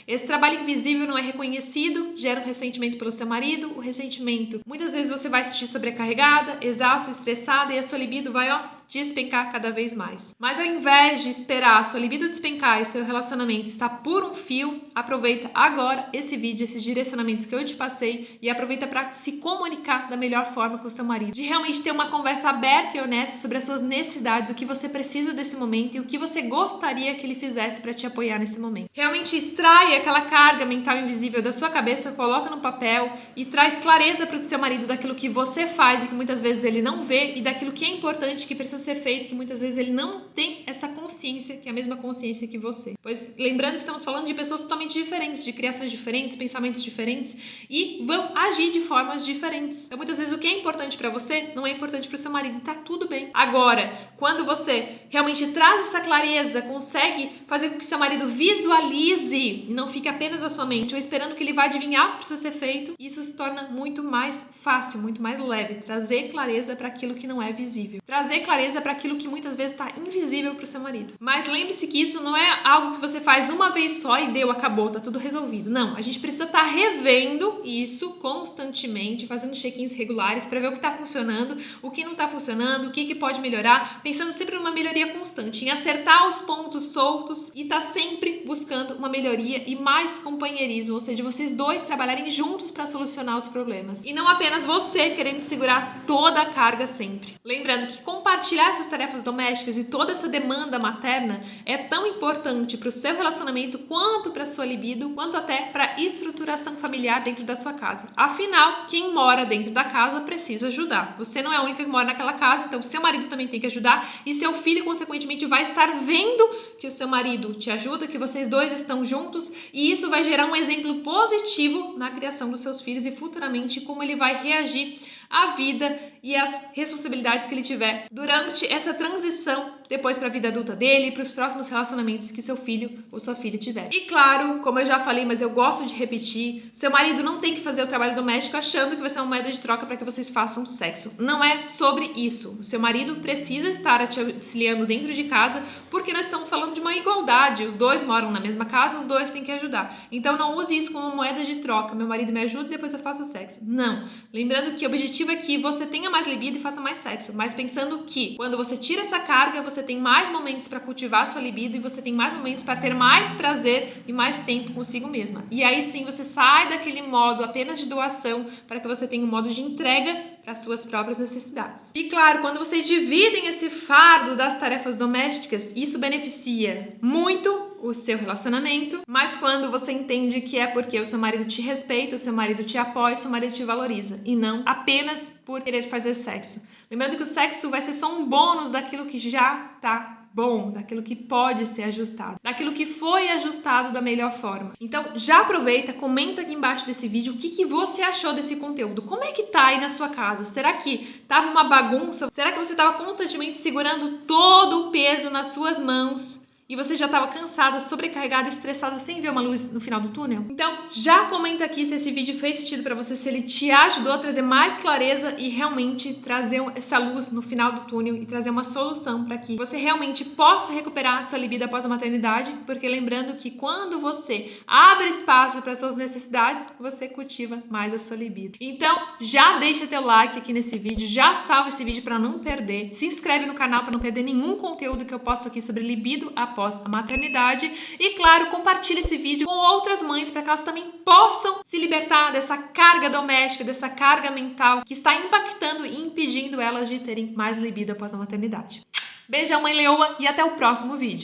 Esse trabalho invisível não é reconhecido, gera um ressentimento pelo seu marido, o ressentimento. Muitas vezes você vai se sentir sobrecarregada, exausta, estressada e a sua libido vai, despencar cada vez mais. Mas ao invés de esperar a sua libido despencar e o seu relacionamento estar por um fio, aproveita agora esse vídeo, esses direcionamentos que eu te passei e aproveita para se comunicar da melhor forma com o seu marido. De realmente ter uma conversa aberta e honesta sobre as suas necessidades, o que você precisa desse momento e o que você gostaria que ele fizesse para te apoiar nesse momento. Realmente extrai aquela carga mental invisível da sua cabeça, coloca no papel e traz clareza para o seu marido daquilo que você faz e que muitas vezes ele não vê e daquilo que é importante, que precisa ser feito, que muitas vezes ele não tem essa consciência, que é a mesma consciência que você. Pois lembrando que estamos falando de pessoas totalmente diferentes, de criações diferentes, pensamentos diferentes e vão agir de formas diferentes. Então muitas vezes o que é importante para você não é importante para o seu marido e tá tudo bem. Agora, quando você realmente traz essa clareza, consegue fazer com que seu marido visualize e não fique apenas na sua mente ou esperando que ele vá adivinhar o que precisa ser feito, isso se torna muito mais fácil, muito mais leve. Trazer clareza para aquilo que não é visível. Trazer clareza para aquilo que muitas vezes está invisível para o seu marido. Mas lembre-se que isso não é algo que você faz uma vez só e deu, acabou, tá tudo resolvido. Não, a gente precisa estar revendo isso constantemente, fazendo check-ins regulares para ver o que está funcionando, o que não está funcionando, o que pode melhorar, pensando sempre numa melhoria constante, em acertar os pontos soltos e tá sempre buscando uma melhoria e mais companheirismo, ou seja, vocês dois trabalharem juntos para solucionar os problemas. E não apenas você querendo segurar toda a carga sempre. Lembrando que compartilhar essas tarefas domésticas e toda essa demanda materna é tão importante para o seu relacionamento quanto para a sua libido, quanto até para a estruturação familiar dentro da sua casa. Afinal, quem mora dentro da casa precisa ajudar. Você não é a única que mora naquela casa, então seu marido também tem que ajudar e seu filho, consequentemente, vai estar vendo que o seu marido te ajuda, que vocês dois estão juntos e isso vai gerar um exemplo positivo na criação dos seus filhos e futuramente como ele vai reagir à vida e às responsabilidades que ele tiver durante essa transição depois para a vida adulta dele e para os próximos relacionamentos que seu filho ou sua filha tiver. E claro, como eu já falei, mas eu gosto de repetir, seu marido não tem que fazer o trabalho doméstico achando que vai ser uma moeda de troca para que vocês façam sexo. Não é sobre isso. O seu marido precisa estar te auxiliando dentro de casa porque nós estamos falando de uma igualdade. Os dois moram na mesma casa, os dois têm que ajudar. Então não use isso como uma moeda de troca. Meu marido me ajuda e depois eu faço sexo. Não. Lembrando que o objetivo é que você tenha mais libido e faça mais sexo, mas pensando que quando você tira essa carga, você tem mais momentos para cultivar a sua libido e você tem mais momentos para ter mais prazer e mais tempo consigo mesma. E aí sim você sai daquele modo apenas de doação para que você tenha um modo de entrega para as suas próprias necessidades. E claro, quando vocês dividem esse fardo das tarefas domésticas, isso beneficia muito o seu relacionamento, mas quando você entende que é porque o seu marido te respeita, o seu marido te apoia, o seu marido te valoriza, e não apenas por querer fazer sexo. Lembrando que o sexo vai ser só um bônus daquilo que já tá bom, daquilo que pode ser ajustado, daquilo que foi ajustado da melhor forma. Então, já aproveita, comenta aqui embaixo desse vídeo o que você achou desse conteúdo. Como é que tá aí na sua casa? Será que tava uma bagunça? Será que você tava constantemente segurando todo o peso nas suas mãos? E você já estava cansada, sobrecarregada, estressada, sem ver uma luz no final do túnel? Então, já comenta aqui se esse vídeo fez sentido para você, se ele te ajudou a trazer mais clareza e realmente trazer essa luz no final do túnel e trazer uma solução para que você realmente possa recuperar a sua libido após a maternidade, porque lembrando que quando você abre espaço para suas necessidades, você cultiva mais a sua libido. Então, já deixa teu like aqui nesse vídeo, já salva esse vídeo para não perder, se inscreve no canal para não perder nenhum conteúdo que eu posto aqui sobre libido após a maternidade e, claro, compartilhe esse vídeo com outras mães para que elas também possam se libertar dessa carga doméstica, dessa carga mental que está impactando e impedindo elas de terem mais libido após a maternidade. Beijão, mãe leoa, e até o próximo vídeo.